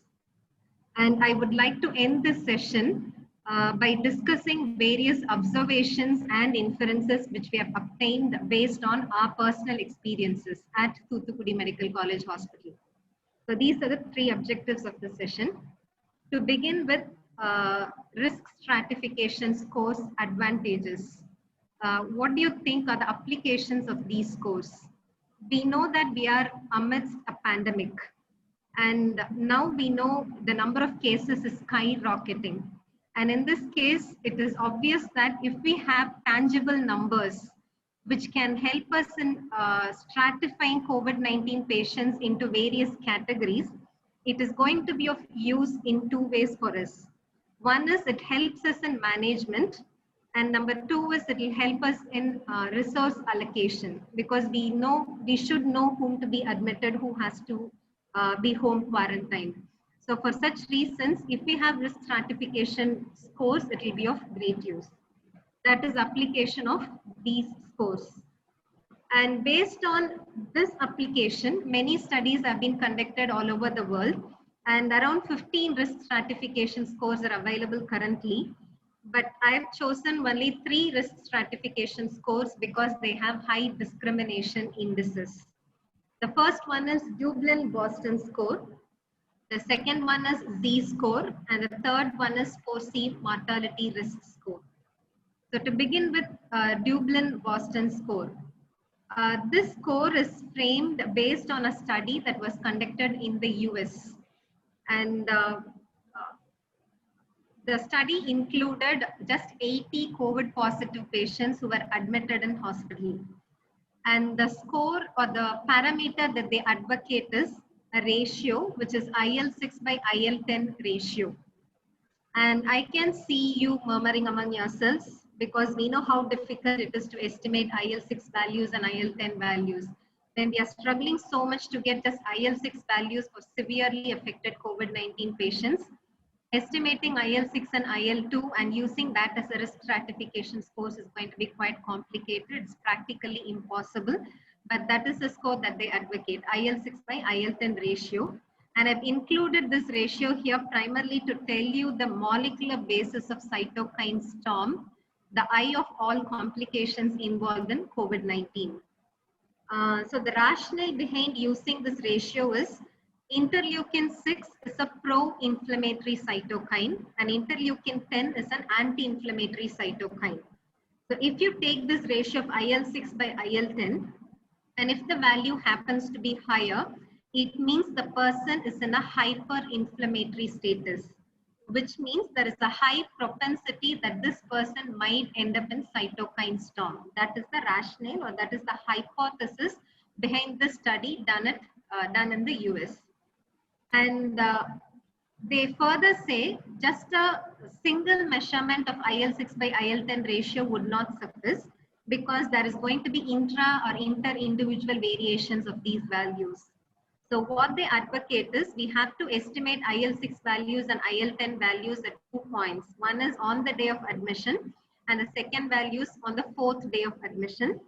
And I would like to end this session by discussing various observations and inferences which we have obtained based on our personal experiences at Thoothukudi Medical College Hospital. So these are the three objectives of the session. To begin with, risk stratification scores advantages. What do you think are the applications of these scores? We know that we are amidst a pandemic, and now we know the number of cases is skyrocketing. And in this case, it is obvious that if we have tangible numbers which can help us in stratifying COVID-19 patients into various categories, it is going to be of use in two ways for us. One is it helps us in management, and number two is it will help us in resource allocation, because we should know whom to be admitted, who has to be home quarantined. So for such reasons, if we have risk stratification scores, it will be of great use. That is application of these scores. And based on this application, many studies have been conducted all over the world, and around 15 risk stratification scores are available currently. But I've chosen only 3 risk stratification scores because they have high discrimination indices. The first one is Dublin Boston score. The second one is Z-score, and the third one is perceived mortality risk score. So to begin with Dublin Boston score. This score is framed based on a study that was conducted in the US. And the study included just 80 COVID positive patients who were admitted in hospital. And the score or the parameter that they advocate is a ratio, which is IL-6 by IL-10 ratio. And I can see you murmuring among yourselves, because we know how difficult it is to estimate IL-6 values and IL-10 values. When we are struggling so much to get just IL-6 values for severely affected COVID-19 patients, estimating IL-6 and IL-2 and using that as a risk stratification scores is going to be quite complicated. It's practically impossible, but that is the score that they advocate, IL-6 by IL-10 ratio. And I've included this ratio here primarily to tell you the molecular basis of cytokine storm, the eye of all complications involved in COVID-19. So the rationale behind using this ratio is interleukin-6 is a pro-inflammatory cytokine and interleukin-10 is an anti-inflammatory cytokine. So if you take this ratio of IL-6 by IL-10, and if the value happens to be higher, it means the person is in a hyper-inflammatory status, which means there is a high propensity that this person might end up in cytokine storm. That is the rationale, or that is the hypothesis behind this study done in the US. And they further say just a single measurement of IL-6 by IL-10 ratio would not suffice, because there is going to be intra or inter-individual variations of these values. So what they advocate is we have to estimate IL-6 values and IL-10 values at 2 points. One is on the day of admission, and the second value is on the 4th day of admission.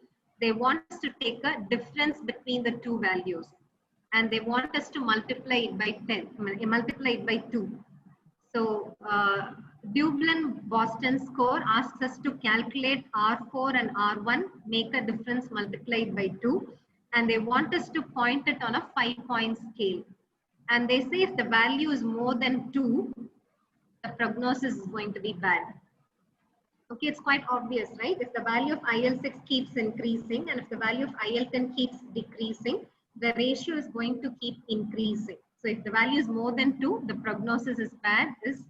They want us to take a difference between the two values, and they want us to multiply it by 2. So Dublin Boston score asks us to calculate R4 and R1, make a difference multiplied by 2. And they want us to point it on a 5-point scale. And they say if the value is more than 2, the prognosis is going to be bad. Okay, it's quite obvious, right? If the value of IL-6 keeps increasing and if the value of IL-10 keeps decreasing, the ratio is going to keep increasing. So if the value is more than 2, the prognosis is bad, is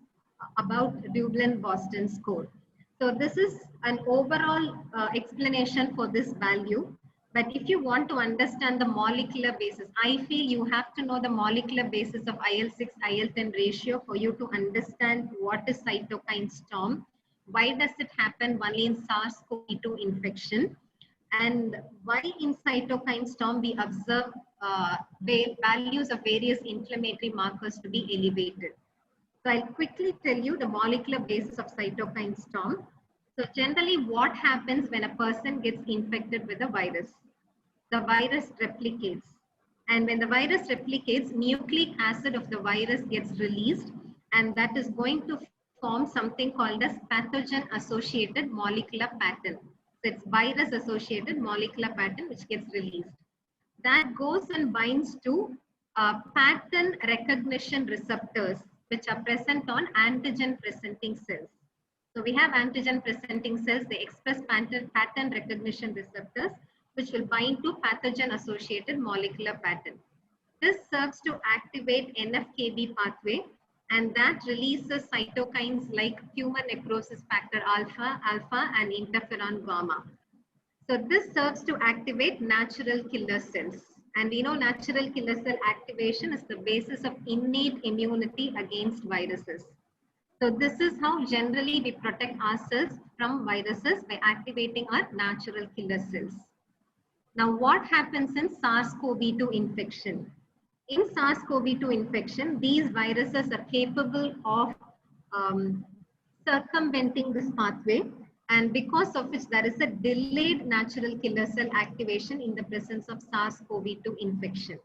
about Dublin-Boston score. So this is an overall explanation for this value. But if you want to understand the molecular basis, I feel you have to know the molecular basis of IL-6, IL-10 ratio for you to understand what is cytokine storm. Why does it happen only in SARS-CoV-2 infection? And why in cytokine storm we observe values of various inflammatory markers to be elevated? So I'll quickly tell you the molecular basis of cytokine storm. So generally what happens when a person gets infected with a virus? The virus replicates. And when the virus replicates, nucleic acid of the virus gets released, and that is going to form something called as pathogen-associated molecular pattern. So it's virus-associated molecular pattern which gets released. That goes and binds to pattern recognition receptors which are present on antigen-presenting cells. So we have antigen-presenting cells, they express pattern recognition receptors which will bind to pathogen-associated molecular pattern. This serves to activate NF-kB pathway, and that releases cytokines like tumor necrosis factor alpha, and interferon gamma. So this serves to activate natural killer cells. And we know natural killer cell activation is the basis of innate immunity against viruses. So this is how generally we protect ourselves from viruses, by activating our natural killer cells. Now what happens in SARS-CoV-2 infection? In SARS-CoV-2 infection, these viruses are capable of circumventing this pathway, and because of which there is a delayed natural killer cell activation in the presence of SARS-CoV-2 infection.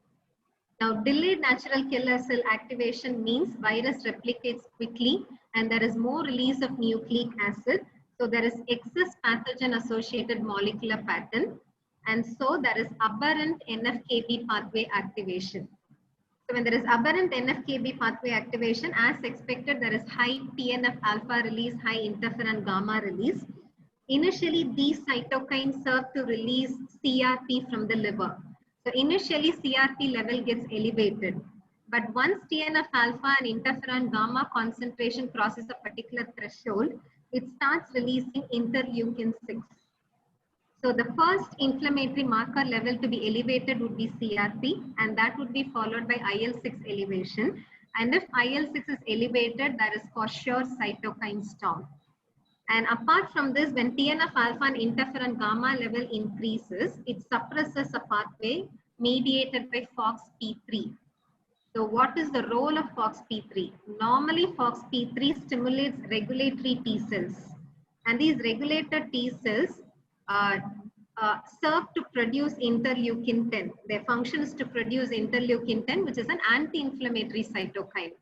Now, delayed natural killer cell activation means virus replicates quickly and there is more release of nucleic acid. So there is excess pathogen-associated molecular pattern, and so there is aberrant NF-kB pathway activation. So when there is aberrant NF-kB pathway activation, as expected, there is high TNF-alpha release, high interferon gamma release. Initially, these cytokines serve to release CRP from the liver. So initially, CRP level gets elevated. But once TNF-alpha and interferon gamma concentration crosses a particular threshold, it starts releasing interleukin-6. So the first inflammatory marker level to be elevated would be CRP, and that would be followed by IL-6 elevation. And if IL-6 is elevated, that is for sure cytokine storm. And apart from this, when TNF-alpha and interferon gamma level increases, it suppresses a pathway mediated by FOXP3. So what is the role of FOXP3? Normally, FOXP3 stimulates regulatory T cells. And these regulated T cells serve to produce interleukin-10. Their function is to produce interleukin-10, which is an anti-inflammatory cytokine.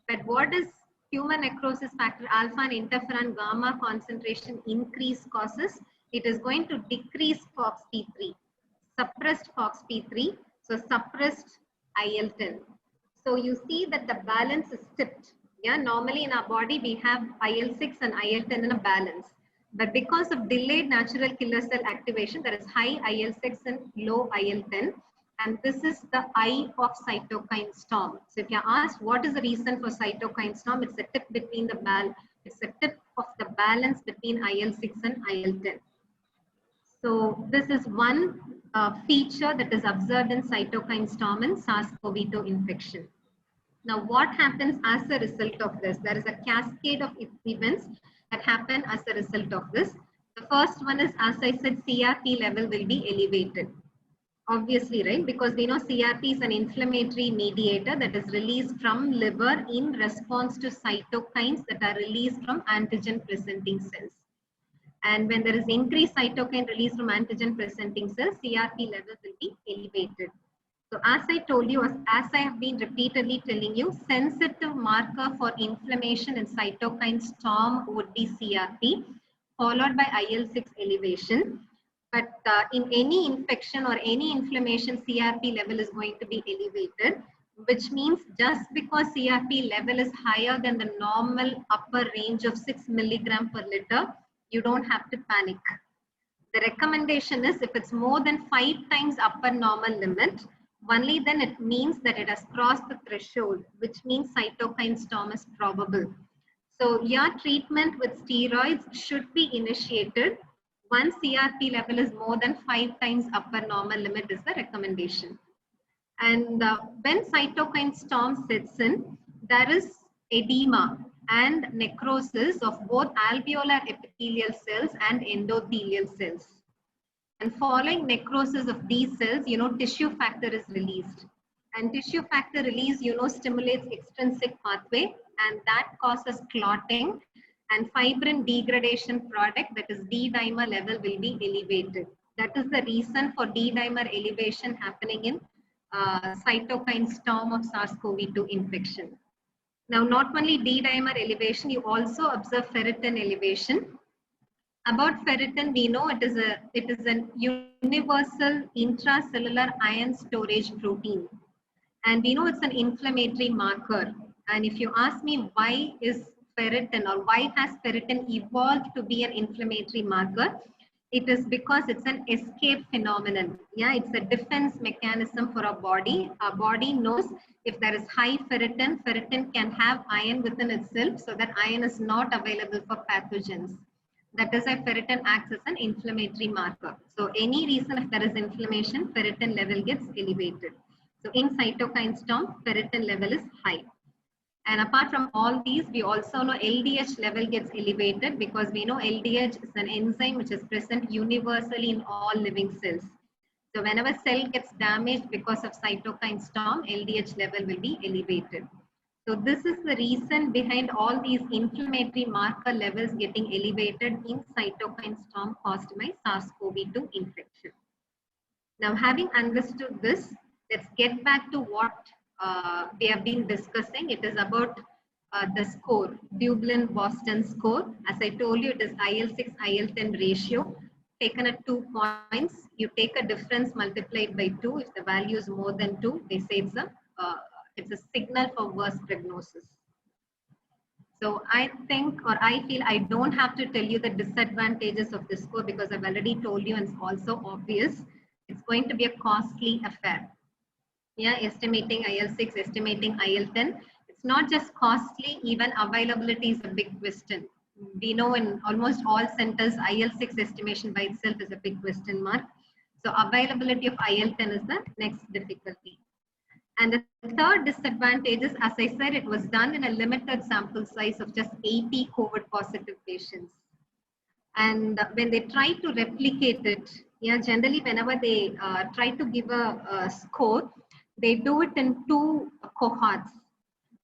But what does tumor necrosis factor alpha and interferon gamma concentration increase causes? It is going to decrease FOXP3, suppressed FOXP3, so suppressed IL-10. So you see that the balance is tipped. Yeah, normally in our body we have IL-6 and IL-10 in a balance. But because of delayed natural killer cell activation, there is high IL-6 and low IL-10. And this is the eye of cytokine storm. So if you're asked what is the reason for cytokine storm, it's a tip between the it's a tip of the balance between IL-6 and IL-10. So this is one feature that is observed in cytokine storm in SARS-CoV-2 infection. Now what happens as a result of this? There is a cascade of events that happen as a result of this. The first one is, as I said, CRP level will be elevated. Obviously, right? Because we know CRP is an inflammatory mediator that is released from liver in response to cytokines that are released from antigen presenting cells. And when there is increased cytokine release from antigen presenting cells, CRP levels will be elevated. So as I told you, as I have been repeatedly telling you, sensitive marker for inflammation and cytokine storm would be CRP, followed by IL-6 elevation. But in any infection or any inflammation, CRP level is going to be elevated, which means just because CRP level is higher than the normal upper range of 6 milligram per liter, You don't have to panic. The recommendation is if it's more than 5 times upper normal limit, only then it means that it has crossed the threshold, which means cytokine storm is probable. So your treatment with steroids should be initiated once CRP level is more than 5 times upper normal limit is the recommendation. And when cytokine storm sets in, there is edema and necrosis of both alveolar epithelial cells and endothelial cells. And following necrosis of these cells, tissue factor is released. And tissue factor release, stimulates extrinsic pathway, and that causes clotting, and fibrin degradation product, that is D-dimer level, will be elevated. That is the reason for D-dimer elevation happening in cytokine storm of SARS-CoV-2 infection. Now, not only D-dimer elevation, you also observe ferritin elevation. About ferritin, we know it is an universal intracellular ion storage protein. And we know it's an inflammatory marker. And if you ask me why is ferritin, or why has ferritin evolved to be an inflammatory marker, it is because it's an escape phenomenon. Yeah, it's a defense mechanism for our body. Our body knows if there is high ferritin, ferritin can have iron within itself, so that iron is not available for pathogens. That is why ferritin acts as an inflammatory marker. So any reason if there is inflammation, ferritin level gets elevated. So in cytokine storm, ferritin level is high. And apart from all these, we also know LDH level gets elevated, because we know LDH is an enzyme which is present universally in all living cells. So whenever cell gets damaged because of cytokine storm, LDH level will be elevated. So this is the reason behind all these inflammatory marker levels getting elevated in cytokine storm caused by SARS-CoV-2 infection. Now, having understood this, let's get back to what we have been discussing. It is about the score, Dublin-Boston score. As I told you, it is IL-6, IL-10 ratio. Taken at 2 points, you take a difference multiplied by 2. If the value is more than 2, they say it's a signal for worse prognosis. So I think, or I feel, I don't have to tell you the disadvantages of this score, because I've already told you, and it's also obvious. It's going to be a costly affair. Yeah, estimating IL-6, estimating IL-10. It's not just costly, even availability is a big question. We know in almost all centers, IL-6 estimation by itself is a big question mark. So availability of IL-10 is the next difficulty. And the third disadvantage is, as I said, it was done in a limited sample size of just 80 COVID positive patients. And when they try to replicate it, yeah, generally whenever they try to give a score, they do it in 2 cohorts.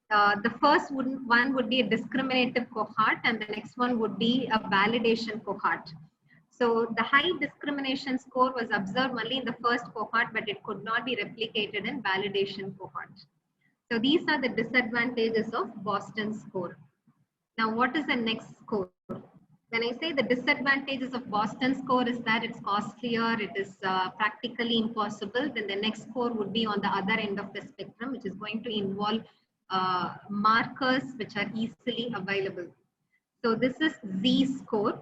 The first one would be a discriminative cohort, and the next one would be a validation cohort. So the high discrimination score was observed only in the first cohort, but it could not be replicated in validation cohort. So these are the disadvantages of Boston score. Now, what is the next score? When I say the disadvantages of Boston score is that it's costlier, it is practically impossible, then the next score would be on the other end of the spectrum, which is going to involve markers which are easily available. So this is Z-score.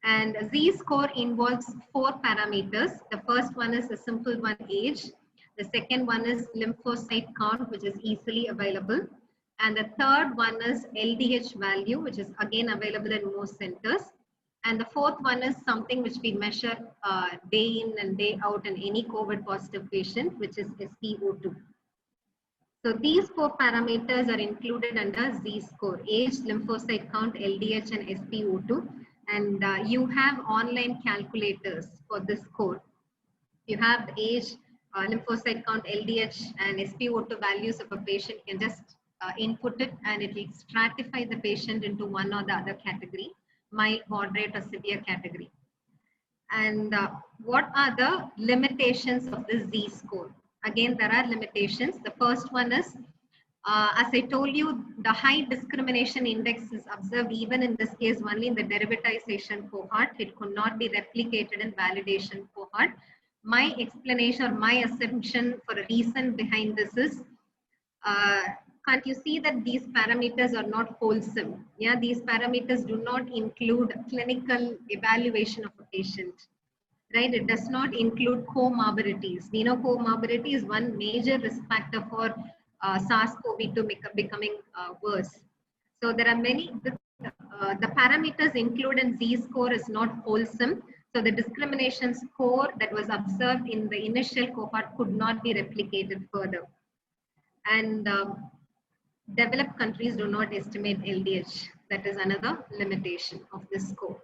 And Z-score involves 4 parameters. The first one is a simple one, age. The second one is lymphocyte count, which is easily available. And the third one is LDH value, which is again available in most centers. And the fourth one is something which we measure day in and day out in any COVID positive patient, which is SpO2. So these 4 parameters are included under Z-score: age, lymphocyte count, LDH, and SpO2. And you have online calculators for this score. You have the age, lymphocyte count, LDH, and SpO2 values of a patient. You can just input it, and it will stratify the patient into one or the other category, mild, moderate, or severe category. And what are the limitations of the Z-score? Again, there are limitations. The first one is, as I told you, the high discrimination index is observed even in this case only in the derivatization cohort. It could not be replicated in validation cohort. My explanation or my assumption for a reason behind this is can't you see that these parameters are not wholesome? Yeah, these parameters do not include clinical evaluation of a patient, right? It does not include comorbidities. We know comorbidity is one major risk factor for SARS-CoV-2 becoming worse. So there are many, the parameters included in Z-score is not wholesome. So the discrimination score that was observed in the initial cohort could not be replicated further. And developed countries do not estimate LDH. That is another limitation of this score.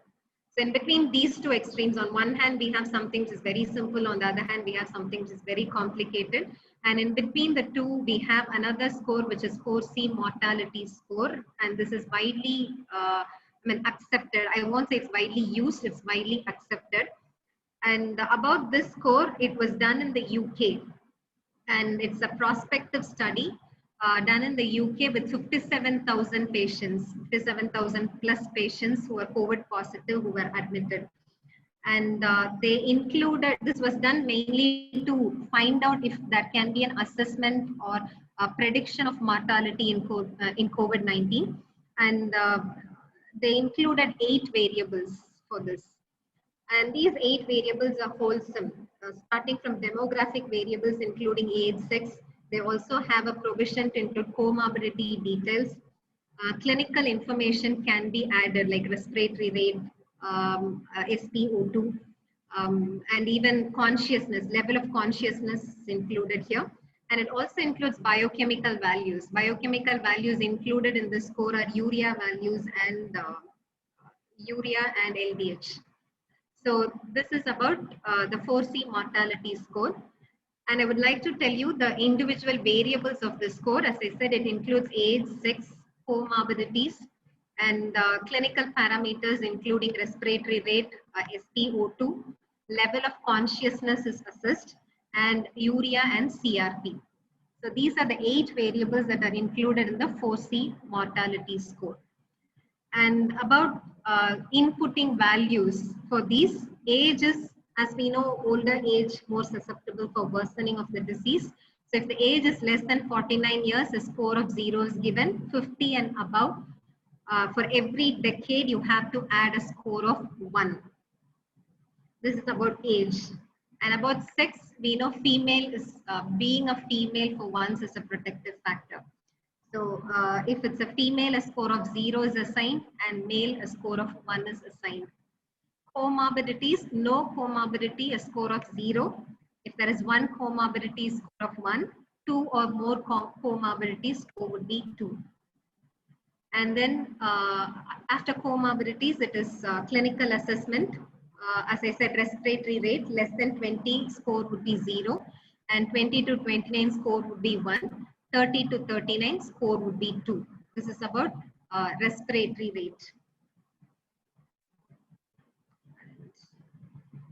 So in between these two extremes, on one hand, we have something which is very simple. On the other hand, we have something which is very complicated. And in between the two, we have another score, which is 4C mortality score. And this is widely accepted. I won't say it's widely used, it's widely accepted. And about this score, it was done in the UK. And it's a prospective study done in the UK with 57,000 patients, 57,000 plus patients who are COVID positive who were admitted. And they included, this was done mainly to find out if there can be an assessment or a prediction of mortality in COVID-19. And they included 8 variables for this. And these 8 variables are wholesome, starting from demographic variables, including age, sex. They also have a provision to include comorbidity details. Clinical information can be added, like respiratory rate, SpO2, and even consciousness, level of consciousness is included here. And it also includes biochemical values. Biochemical values included in this score are urea values and LDH. So this is about the 4C mortality score. And I would like to tell you the individual variables of the score. As I said, it includes age, sex, comorbidities, and clinical parameters, including respiratory rate, SpO2, level of consciousness is assessed, and urea and CRP. So these are the 8 variables that are included in the 4C mortality score. And about inputting values for these, age is, as we know, older age more susceptible for worsening of the disease. So if the age is less than 49 years, a score of 0 is given. 50 and above, for every decade, you have to add a score of 1. This is about age. And about sex, we know female is, being a female for once is a protective factor. So if it's a female, a score of 0 is assigned, and male, a score of 1 is assigned. Comorbidities, no comorbidity, a score of 0. If there is one comorbidity, score of 1. 2 or more comorbidities, score would be 2. And then after comorbidities, it is clinical assessment. As I said, respiratory rate, less than 20, score would be 0. And 20 to 29, score would be 1. 30 to 39, score would be 2. This is about respiratory rate.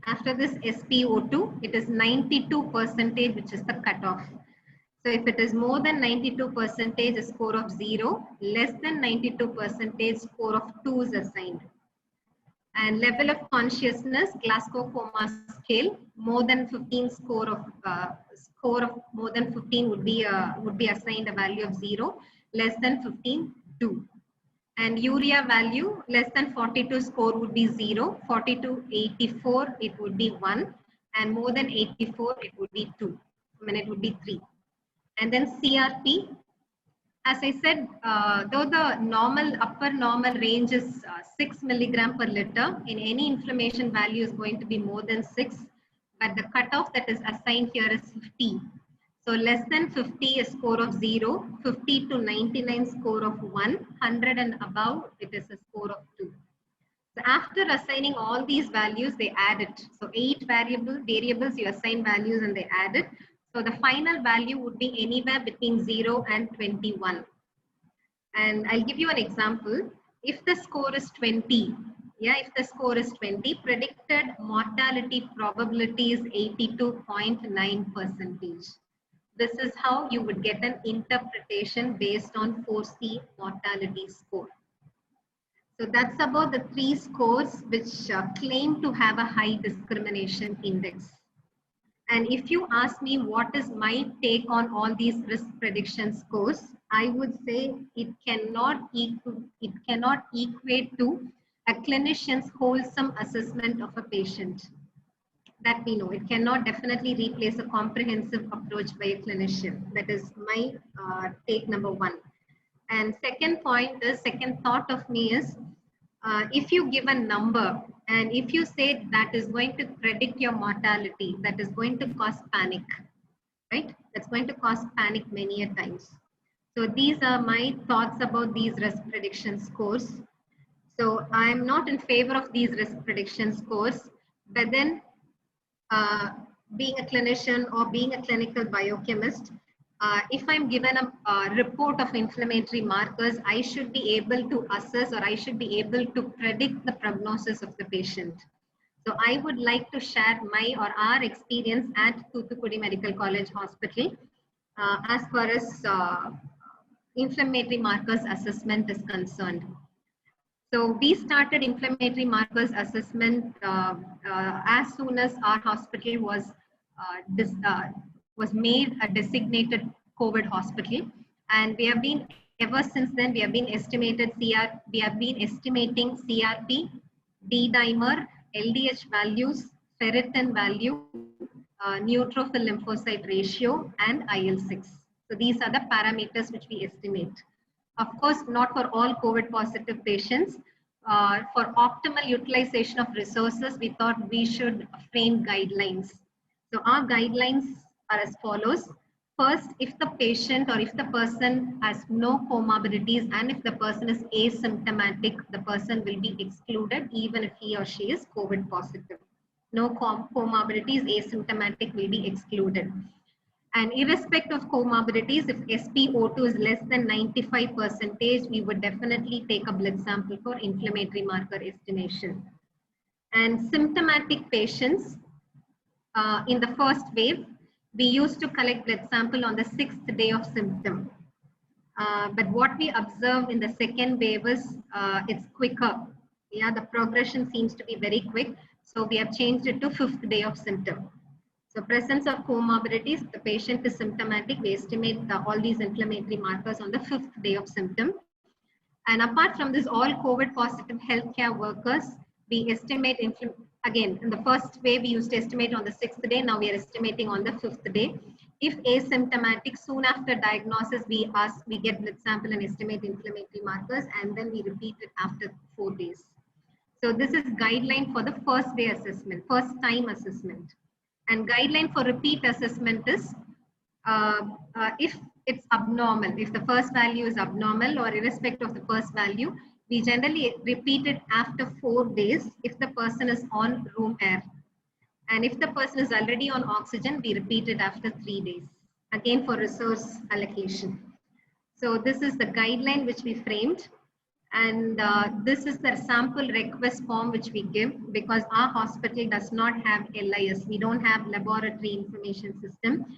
After this SpO2, it is 92%, which is the cutoff. So if it is more than 92%, a score of 0, less than 92%, score of 2 is assigned. And level of consciousness, Glasgow Coma Scale, more than 15, score of more than 15 would be assigned a value of 0, less than 15, 2. And urea value, less than 42, score would be 0, 42, 84, it would be 1, and more than 84, it would be 2. It would be 3. And then CRP, as I said, though the normal, upper normal range is 6 milligram per liter, in any inflammation value is going to be more than 6, but the cutoff that is assigned here is 50. So less than 50, a score of 0, 50 to 99, score of 1, 100 and above, it is a score of 2. So after assigning all these values, they add it. So 8 variables, you assign values and they add it. So the final value would be anywhere between 0 and 21. And I'll give you an example. If the score is 20, if the score is 20, predicted mortality probability is 82.9%. This is how you would get an interpretation based on 4C mortality score. So that's about the 3 scores which claim to have a high discrimination index. And if you ask me what is my take on all these risk prediction scores, I would say it cannot equate to a clinician's wholesome assessment of a patient. That we know. It cannot definitely replace a comprehensive approach by a clinician. That is my take number one. And second thought of me is, if you give a number and if you say that is going to predict your mortality, that is going to cause panic, right? That's going to cause panic many a times. So these are my thoughts about these risk prediction scores. So I'm not in favor of these risk prediction scores, but then being a clinician or being a clinical biochemist, if I'm given a report of inflammatory markers, I should be able to assess, or I should be able to predict the prognosis of the patient. So I would like to share my or our experience at Thoothukudi Medical College Hospital as far as inflammatory markers assessment is concerned. So we started inflammatory markers assessment as soon as our hospital was made a designated COVID hospital, and we have been ever since then. We have been estimating CRP, D dimer, LDH values, ferritin value, neutrophil lymphocyte ratio, and IL-6. So these are the parameters which we estimate. Of course, not for all COVID positive patients. For optimal utilization of resources, we thought we should frame guidelines. So our guidelines are as follows. First, if the patient or if the person has no comorbidities and if the person is asymptomatic, the person will be excluded even if he or she is COVID positive. No comorbidities, asymptomatic will be excluded. And irrespective of comorbidities, if SpO2 is less than 95%, we would definitely take a blood sample for inflammatory marker estimation. And symptomatic patients, in the first wave, we used to collect blood sample on the 6th day of symptom. But what we observed in the second wave is it's quicker. Yeah, the progression seems to be very quick. So we have changed it to 5th day of symptom. So presence of comorbidities, the patient is symptomatic, we estimate all these inflammatory markers on the 5th day of symptom. And apart from this, all COVID positive healthcare workers, we estimate, again, in the first wave, we used to estimate on the 6th day, now we are estimating on the 5th day. If asymptomatic, soon after diagnosis, we get blood sample and estimate inflammatory markers, and then we repeat it after 4 days. So this is guideline for the first day assessment, first time assessment. And guideline for repeat assessment is if it's abnormal, if the first value is abnormal or irrespective of the first value, we generally repeat it after 4 days if the person is on room air. And if the person is already on oxygen, we repeat it after 3 days, again for resource allocation. So this is the guideline which we framed. And this is the sample request form which we give, because our hospital does not have LIS. We don't have laboratory information system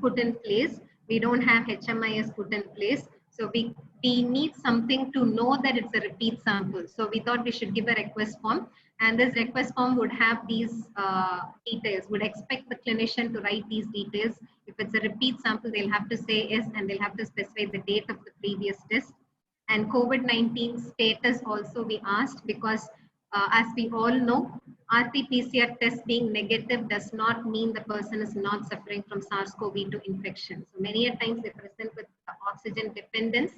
put in place. We don't have HMIS put in place. So we need something to know that it's a repeat sample. So we thought we should give a request form. And this request form would have these details, would expect the clinician to write these details. If it's a repeat sample, they'll have to say yes, and they'll have to specify the date of the previous test. And COVID-19 status also we asked, because as we all know, RT-PCR test being negative does not mean the person is not suffering from SARS-CoV-2 infection. So many a times they present with oxygen dependence,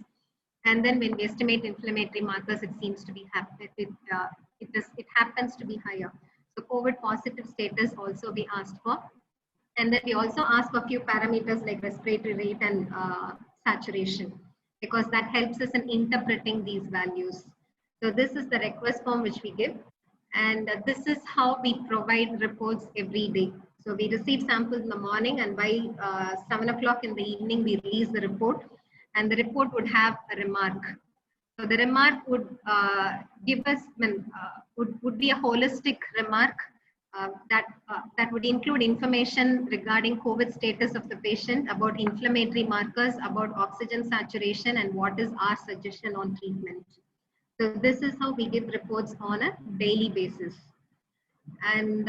and then when we estimate inflammatory markers, it seems to be it happens to be higher. So COVID positive status also we asked for, and then we also asked for a few parameters like respiratory rate and saturation, because that helps us in interpreting these values. So this is the request form which we give, and this is how we provide reports every day. So we receive samples in the morning, and by 7 o'clock in the evening, we release the report, and the report would have a remark. So the remark would give us, would be a holistic remark that would include information regarding COVID status of the patient, about inflammatory markers, about oxygen saturation, and what is our suggestion on treatment. So this is how we give reports on a daily basis. And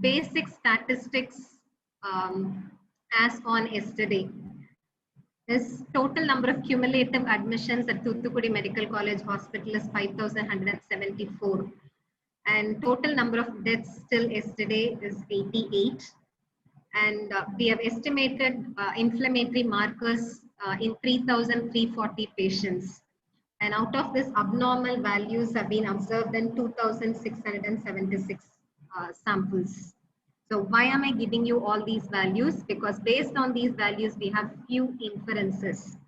basic statistics as on yesterday is total number of cumulative admissions at Thoothukudi Medical College Hospital is 5,174. And total number of deaths till yesterday is 88. And we have estimated inflammatory markers in 3,340 patients. And out of this, abnormal values have been observed in 2,676 samples. So why am I giving you all these values? Because based on these values, we have few inferences.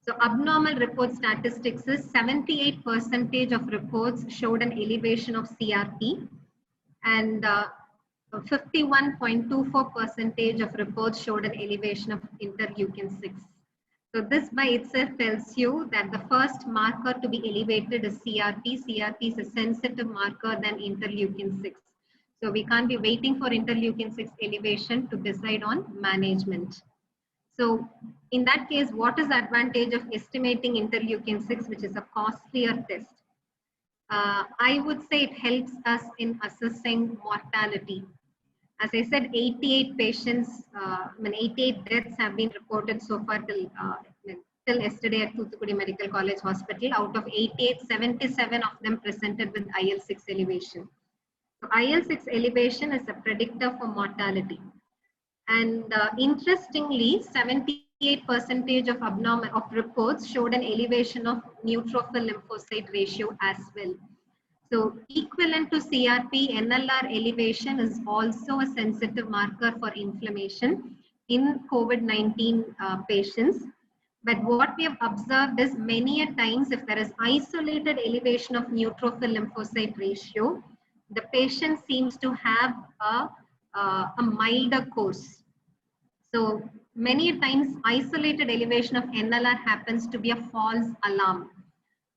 So abnormal report statistics is 78% of reports showed an elevation of CRP, and 51.24% of reports showed an elevation of interleukin-6. So this by itself tells you that the first marker to be elevated is CRP. CRP is a sensitive marker than interleukin-6. So we can't be waiting for interleukin-6 elevation to decide on management. So in that case, what is the advantage of estimating interleukin-6, which is a costlier test? I would say it helps us in assessing mortality. As I said, 88 patients, 88 deaths have been reported so far till yesterday at Thoothukudi Medical College Hospital. Out of 88, 77 of them presented with IL-6 elevation. So IL-6 elevation is a predictor for mortality. And interestingly, 78% of reports showed an elevation of neutrophil lymphocyte ratio as well. So equivalent to CRP, NLR elevation is also a sensitive marker for inflammation in COVID-19 patients. But what we have observed is many a times if there is isolated elevation of neutrophil lymphocyte ratio, the patient seems to have a milder course. So many times isolated elevation of NLR happens to be a false alarm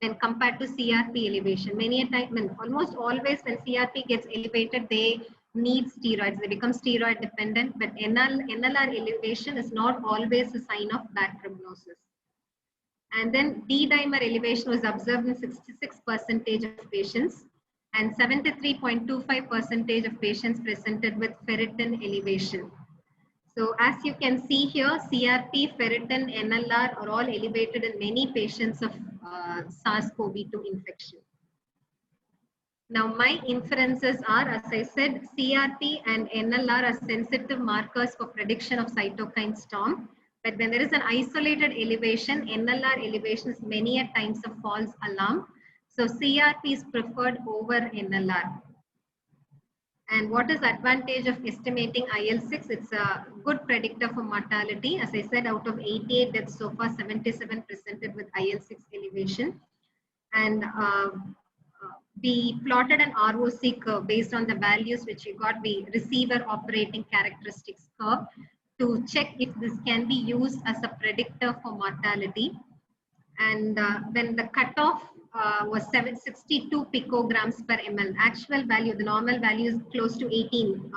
when compared to CRP elevation. Many a time, almost always when CRP gets elevated, they need steroids. They become steroid dependent, but NLR elevation is not always a sign of bad prognosis. And then D-dimer elevation was observed in 66% of patients, and 73.25% of patients presented with ferritin elevation. So as you can see here, CRP, ferritin, NLR are all elevated in many patients of SARS-CoV-2 infection. Now my inferences are, as I said, CRP and NLR are sensitive markers for prediction of cytokine storm. But when there is an isolated elevation, NLR elevation is many a times a false alarm. So CRP is preferred over NLR. And what is the advantage of estimating IL-6? It's a good predictor for mortality. As I said, out of 88 deaths so far, 77 presented with IL-6 elevation. And we plotted an ROC curve based on the values which we got, the receiver operating characteristics curve, to check if this can be used as a predictor for mortality. And when the cutoff was 762 picograms per ml. Actual value, the normal value is close to 18.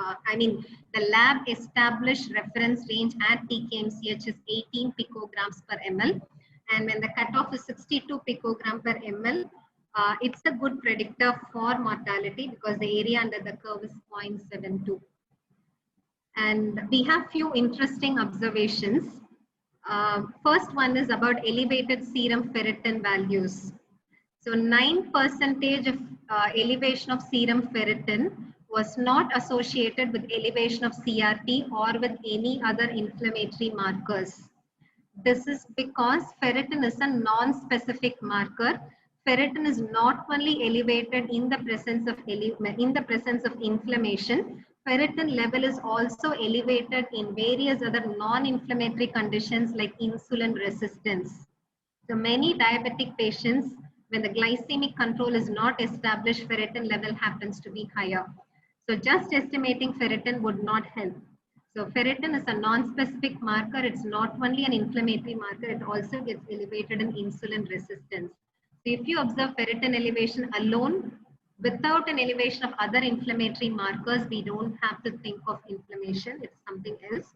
The lab established reference range at TKMCH is 18 picograms per ml. And when the cutoff is 62 picogram per ml, it's a good predictor for mortality because the area under the curve is 0.72. And we have few interesting observations. First one is about elevated serum ferritin values. So 9% of elevation of serum ferritin was not associated with elevation of CRP or with any other inflammatory markers. This is because ferritin is a non-specific marker. Ferritin is not only elevated in the presence of inflammation. Ferritin level is also elevated in various other non-inflammatory conditions like insulin resistance. So many diabetic patients, when the glycemic control is not established, ferritin level happens to be higher. So just estimating ferritin would not help. So ferritin is a non-specific marker. It's not only an inflammatory marker, it also gets elevated in insulin resistance. So if you observe ferritin elevation alone, without an elevation of other inflammatory markers, we don't have to think of inflammation, it's something else.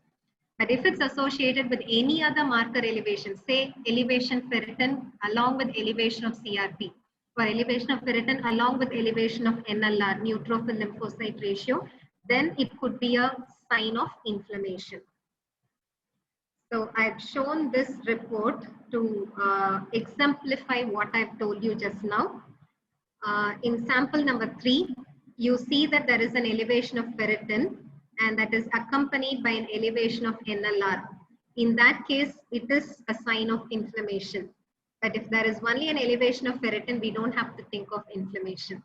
But if it's associated with any other marker elevation, say elevation ferritin along with elevation of CRP, or elevation of ferritin along with elevation of NLR, neutrophil lymphocyte ratio, then it could be a sign of inflammation. So I've shown this report to exemplify what I've told you just now. In sample number 3, you see that there is an elevation of ferritin and that is accompanied by an elevation of NLR. In that case, it is a sign of inflammation. But if there is only an elevation of ferritin, we don't have to think of inflammation.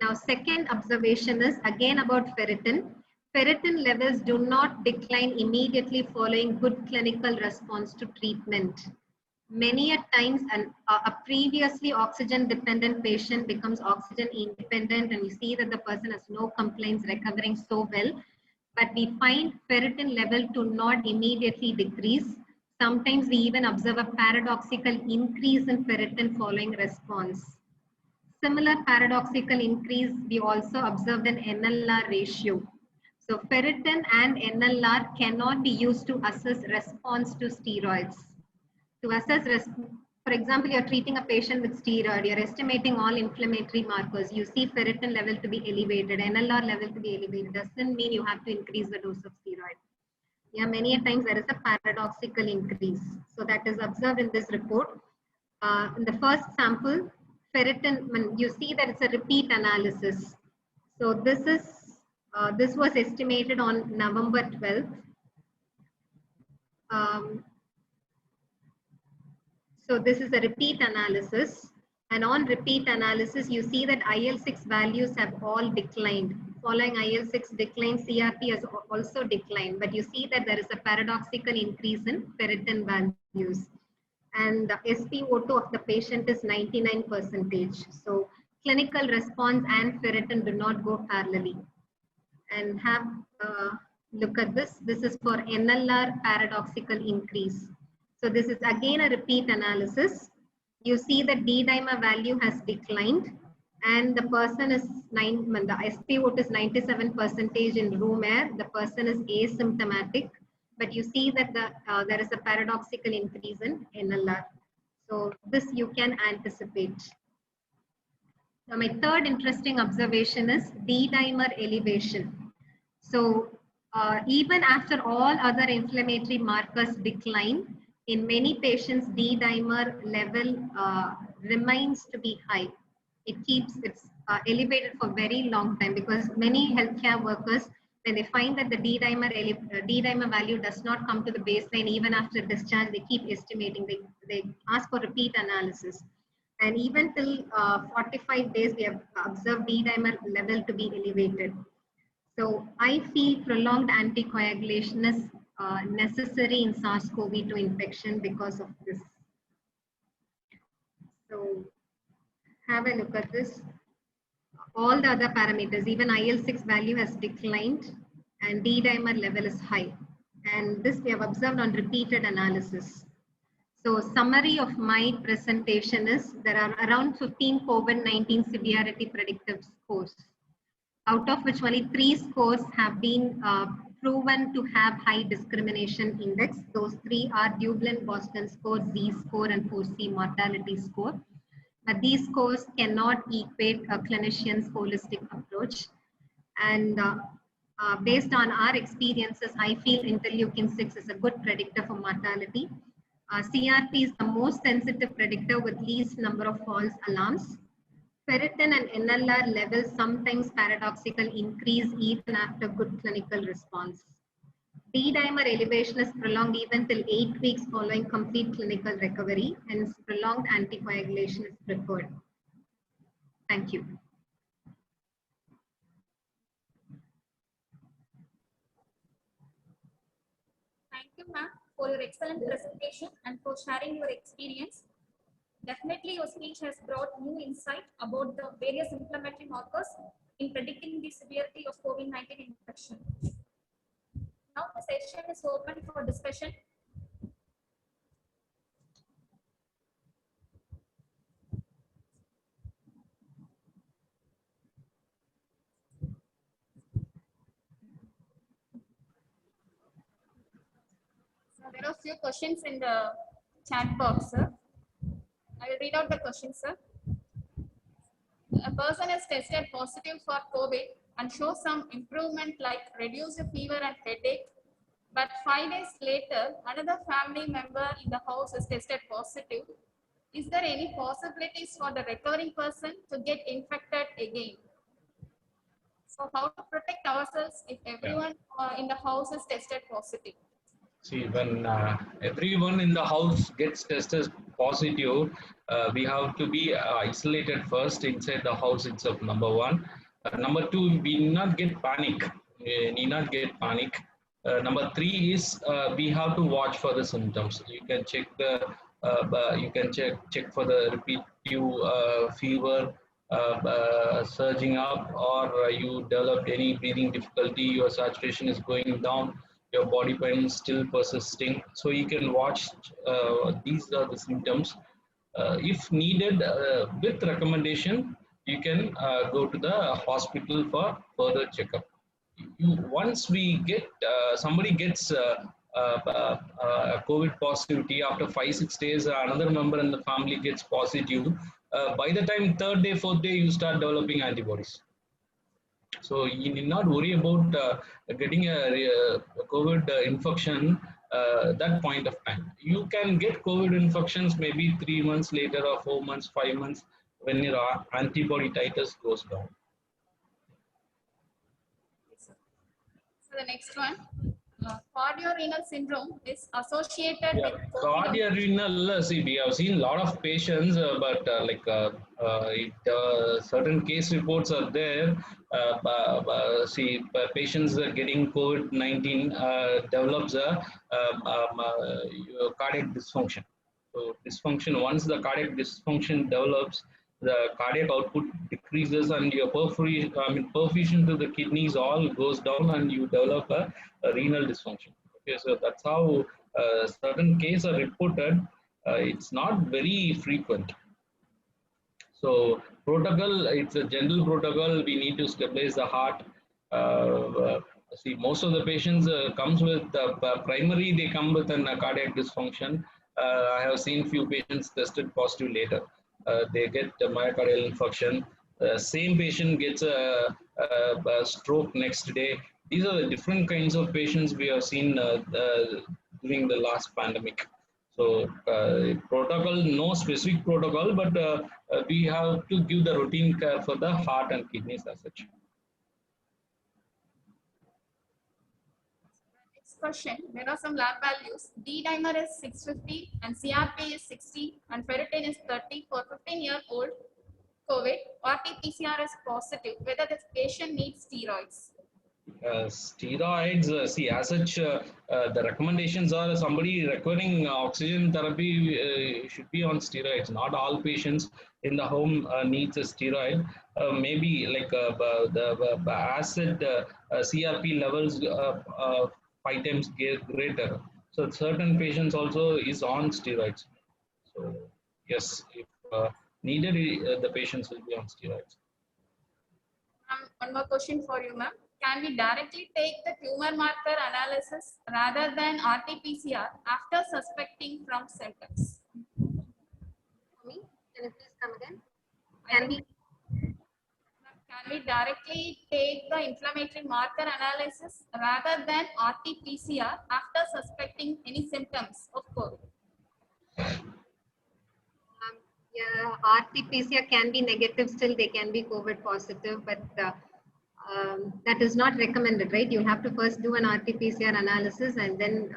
Now, second observation is again about ferritin. Ferritin levels do not decline immediately following good clinical response to treatment. Many a times a previously oxygen dependent patient becomes oxygen independent, and you see that the person has no complaints, recovering so well. But we find ferritin level to not immediately decrease. Sometimes we even observe a paradoxical increase in ferritin following response. Similar paradoxical increase we also observed in NLR ratio. So ferritin and NLR cannot be used to assess response to steroids. To assess, for example, you're treating a patient with steroid, you're estimating all inflammatory markers, you see ferritin level to be elevated, NLR level to be elevated, doesn't mean you have to increase the dose of steroid. Yeah, many times there is a paradoxical increase. So that is observed in this report. In the first sample, ferritin, you see that it's a repeat analysis. So this was estimated on November 12th. So this is a repeat analysis, and on repeat analysis, you see that IL-6 values have all declined. Following IL-6 decline, CRP has also declined, but you see that there is a paradoxical increase in ferritin values. And the SpO2 of the patient is 99%. So clinical response and ferritin do not go parallelly. And have look at this. This is for NLR paradoxical increase. So this is again a repeat analysis. You see that D-dimer value has declined, and the person is the SpO2 is 97% in room air. The person is asymptomatic, but you see that there is a paradoxical increase in NLR. So this you can anticipate. Now my third interesting observation is D-dimer elevation. So even after all other inflammatory markers decline, in many patients, D-dimer level remains to be high. It's elevated for very long time, because many healthcare workers, when they find that the D-dimer value does not come to the baseline even after discharge, they keep estimating. They ask for repeat analysis. And even till 45 days, we have observed D-dimer level to be elevated. So I feel prolonged anticoagulation is necessary in SARS-CoV-2 infection because of this. So have a look at this. All the other parameters, even IL-6 value has declined and D-dimer level is high. And this we have observed on repeated analysis. So summary of my presentation is there are around 15 COVID-19 severity predictive scores, out of which only 3 scores have been proven to have high discrimination index. Those 3 are Dublin Boston score, Z-score, and 4C mortality score. But these scores cannot equate a clinician's holistic approach. And based on our experiences, I feel interleukin-6 is a good predictor for mortality. CRP is the most sensitive predictor with least number of false alarms. Ferritin and NLR levels sometimes paradoxical increase even after good clinical response. D-dimer elevation is prolonged even till 8 weeks following complete clinical recovery, and prolonged anticoagulation is preferred. Thank you. Thank you, ma'am, for your excellent presentation and for sharing your experience. Definitely, your speech has brought new insight about the various inflammatory markers in predicting the severity of COVID-19 infection. Now the session is open for discussion. So there are few questions in the chat box, sir. I will read out the question, sir. A person is tested positive for COVID and show some improvement like reduced fever and headache. But 5 days later, another family member in the house is tested positive. Is there any possibilities for the recovering person to get infected again? So how to protect ourselves if everyone in the house is tested positive? See, when everyone in the house gets tested positive, we have to be isolated first inside the house itself, number one. Number two, we need not get panic. We need not get panic. Number three is we have to watch for the symptoms. You can check the check for the repetitive fever surging up, or you developed any breathing difficulty, your saturation is going down, your body pain is still persisting. So you can watch, these are the symptoms. If needed, with recommendation, you can go to the hospital for further checkup. Once we get, somebody gets COVID positivity, after 5-6 days, another member in the family gets positive. By the time third day, fourth day, you start developing antibodies. So you need not worry about getting a COVID infection that point of time. You can get COVID infections maybe 3 months later, or 4 months, 5 months, when your antibody titers goes down. So the next one, cardiorenal syndrome is associated with Cardiorenal, see, we have seen a lot of patients, but certain case reports are there. See, patients are getting COVID-19 develops a cardiac dysfunction. So dysfunction, once the cardiac dysfunction develops, the cardiac output decreases and your perfusion to the kidneys all goes down, and you develop a renal dysfunction. Okay, so that's how certain cases are reported. It's not very frequent. So protocol, it's a general protocol. We need to stabilize the heart. See, most of the patients comes with primary. They come with a cardiac dysfunction. I have seen few patients tested positive later. They get a myocardial infarction. Same patient gets a stroke next day. These are the different kinds of patients we have seen during the last pandemic. So protocol, no specific protocol, but we have to give the routine care for the heart and kidneys as such. Next question, there are some lab values. D dimer is 650 and CRP is 60 and ferritin is 30 for 15-year-old COVID. RT-PCR is positive. Whether this patient needs steroids? Steroids, see, as such, the recommendations are somebody requiring oxygen therapy should be on steroids. Not all patients in the home needs a steroid. Maybe like the acid CRP levels 5 times greater. So certain patients also is on steroids. So yes, if needed, the patients will be on steroids. One more question for you, ma'am. Can we directly take the tumor marker analysis rather than RT-PCR after suspecting from symptoms? Me? Can you please come again? Can we directly take the inflammatory marker analysis rather than RT-PCR after suspecting any symptoms of COVID? Yeah, RT-PCR can be negative, still they can be COVID positive, but that is not recommended, right? You have to first do an RT-PCR analysis and then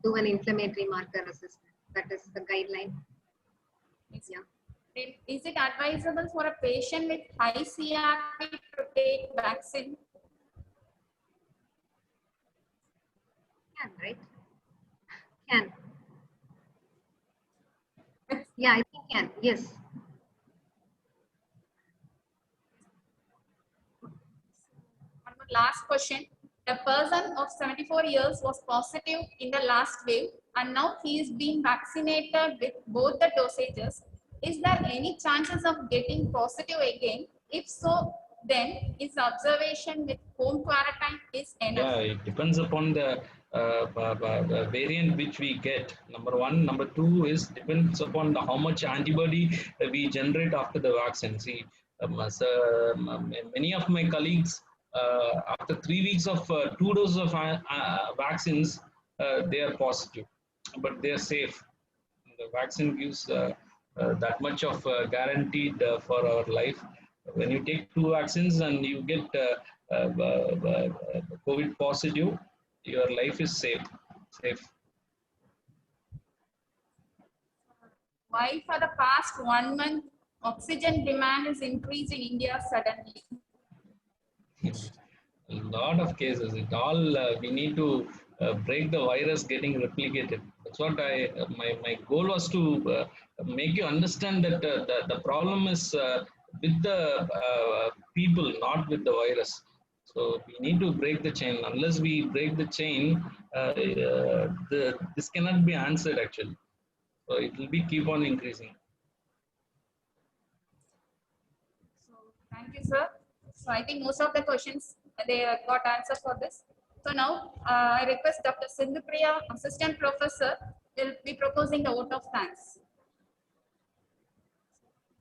do an inflammatory marker assessment. That is the guideline. Yeah. Is it advisable for a patient with high CRP to take vaccine? Can, right? Can. Yeah, I think can. Yes. One more last question. The person of 74 years was positive in the last wave and now he is being vaccinated with both the dosages. Is there any chances of getting positive again? If so, then his observation with home quarantine is enough. Yeah, it depends upon the variant which we get. Number one. Number two is depends upon how much antibody we generate after the vaccine. See, many of my colleagues after 3 weeks of 2 doses of vaccines, they are positive, but they are safe. The vaccine gives that much of guaranteed for our life. When you take 2 vaccines and you get COVID positive, your life is safe. Why for the past 1 month, oxygen demand is increased in India suddenly? A lot of cases. It all we need to break the virus getting replicated. That's what my goal was to make you understand that the problem is with the people, not with the virus. So we need to break the chain. Unless we break the chain, this cannot be answered actually. So it will be keep on increasing. So thank you, sir. So I think most of the questions they got answers for this. So now I request Dr. Sindhupriya, Assistant Professor, will be proposing the vote of thanks.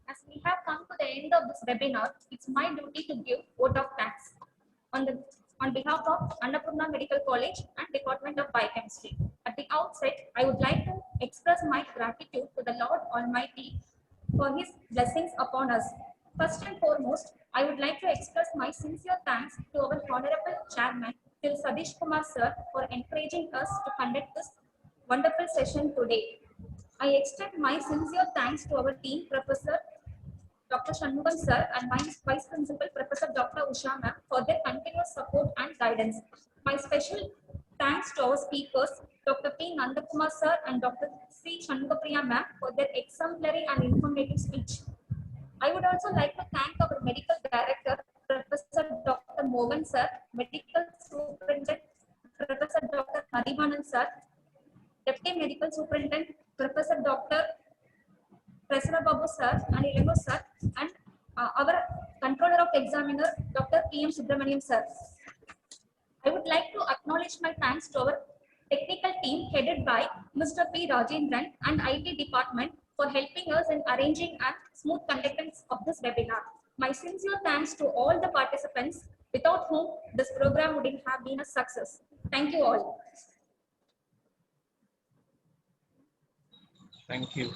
As we have come to the end of this webinar, it's my duty to give vote of thanks on behalf of Annapurna Medical College and Department of Biochemistry. At the outset, I would like to express my gratitude to the Lord Almighty for His blessings upon us. First and foremost, I would like to express my sincere thanks to our Honorable Chairman, Till Sadish Kumar Sir, for encouraging us to conduct this wonderful session today. I extend my sincere thanks to our team, Professor Dr. Shanmugam Sir and my Vice Principal, Professor Dr. Usha Ma'am, for their continuous support and guidance. My special thanks to our speakers, Dr. P. Nandakumar Sir and Dr. C. Shanmugapriya Ma'am, for their exemplary and informative speech. I would also like to thank our Medical Director, Professor Dr. Mohan Sir, Medical Superintendent, Professor Dr. Madhivanan Sir, Deputy Medical Superintendent, Professor Dr. Prasana Babu Sir and Ilango Sir, and our Controller of Examiner, Dr. P.M. Subramaniam Sir. I would like to acknowledge my thanks to our technical team headed by Mr. P. Rajendran and IT department for helping us in arranging and smooth conductance of this webinar. My sincere thanks to all the participants, without whom this program wouldn't have been a success. Thank you all. Thank you.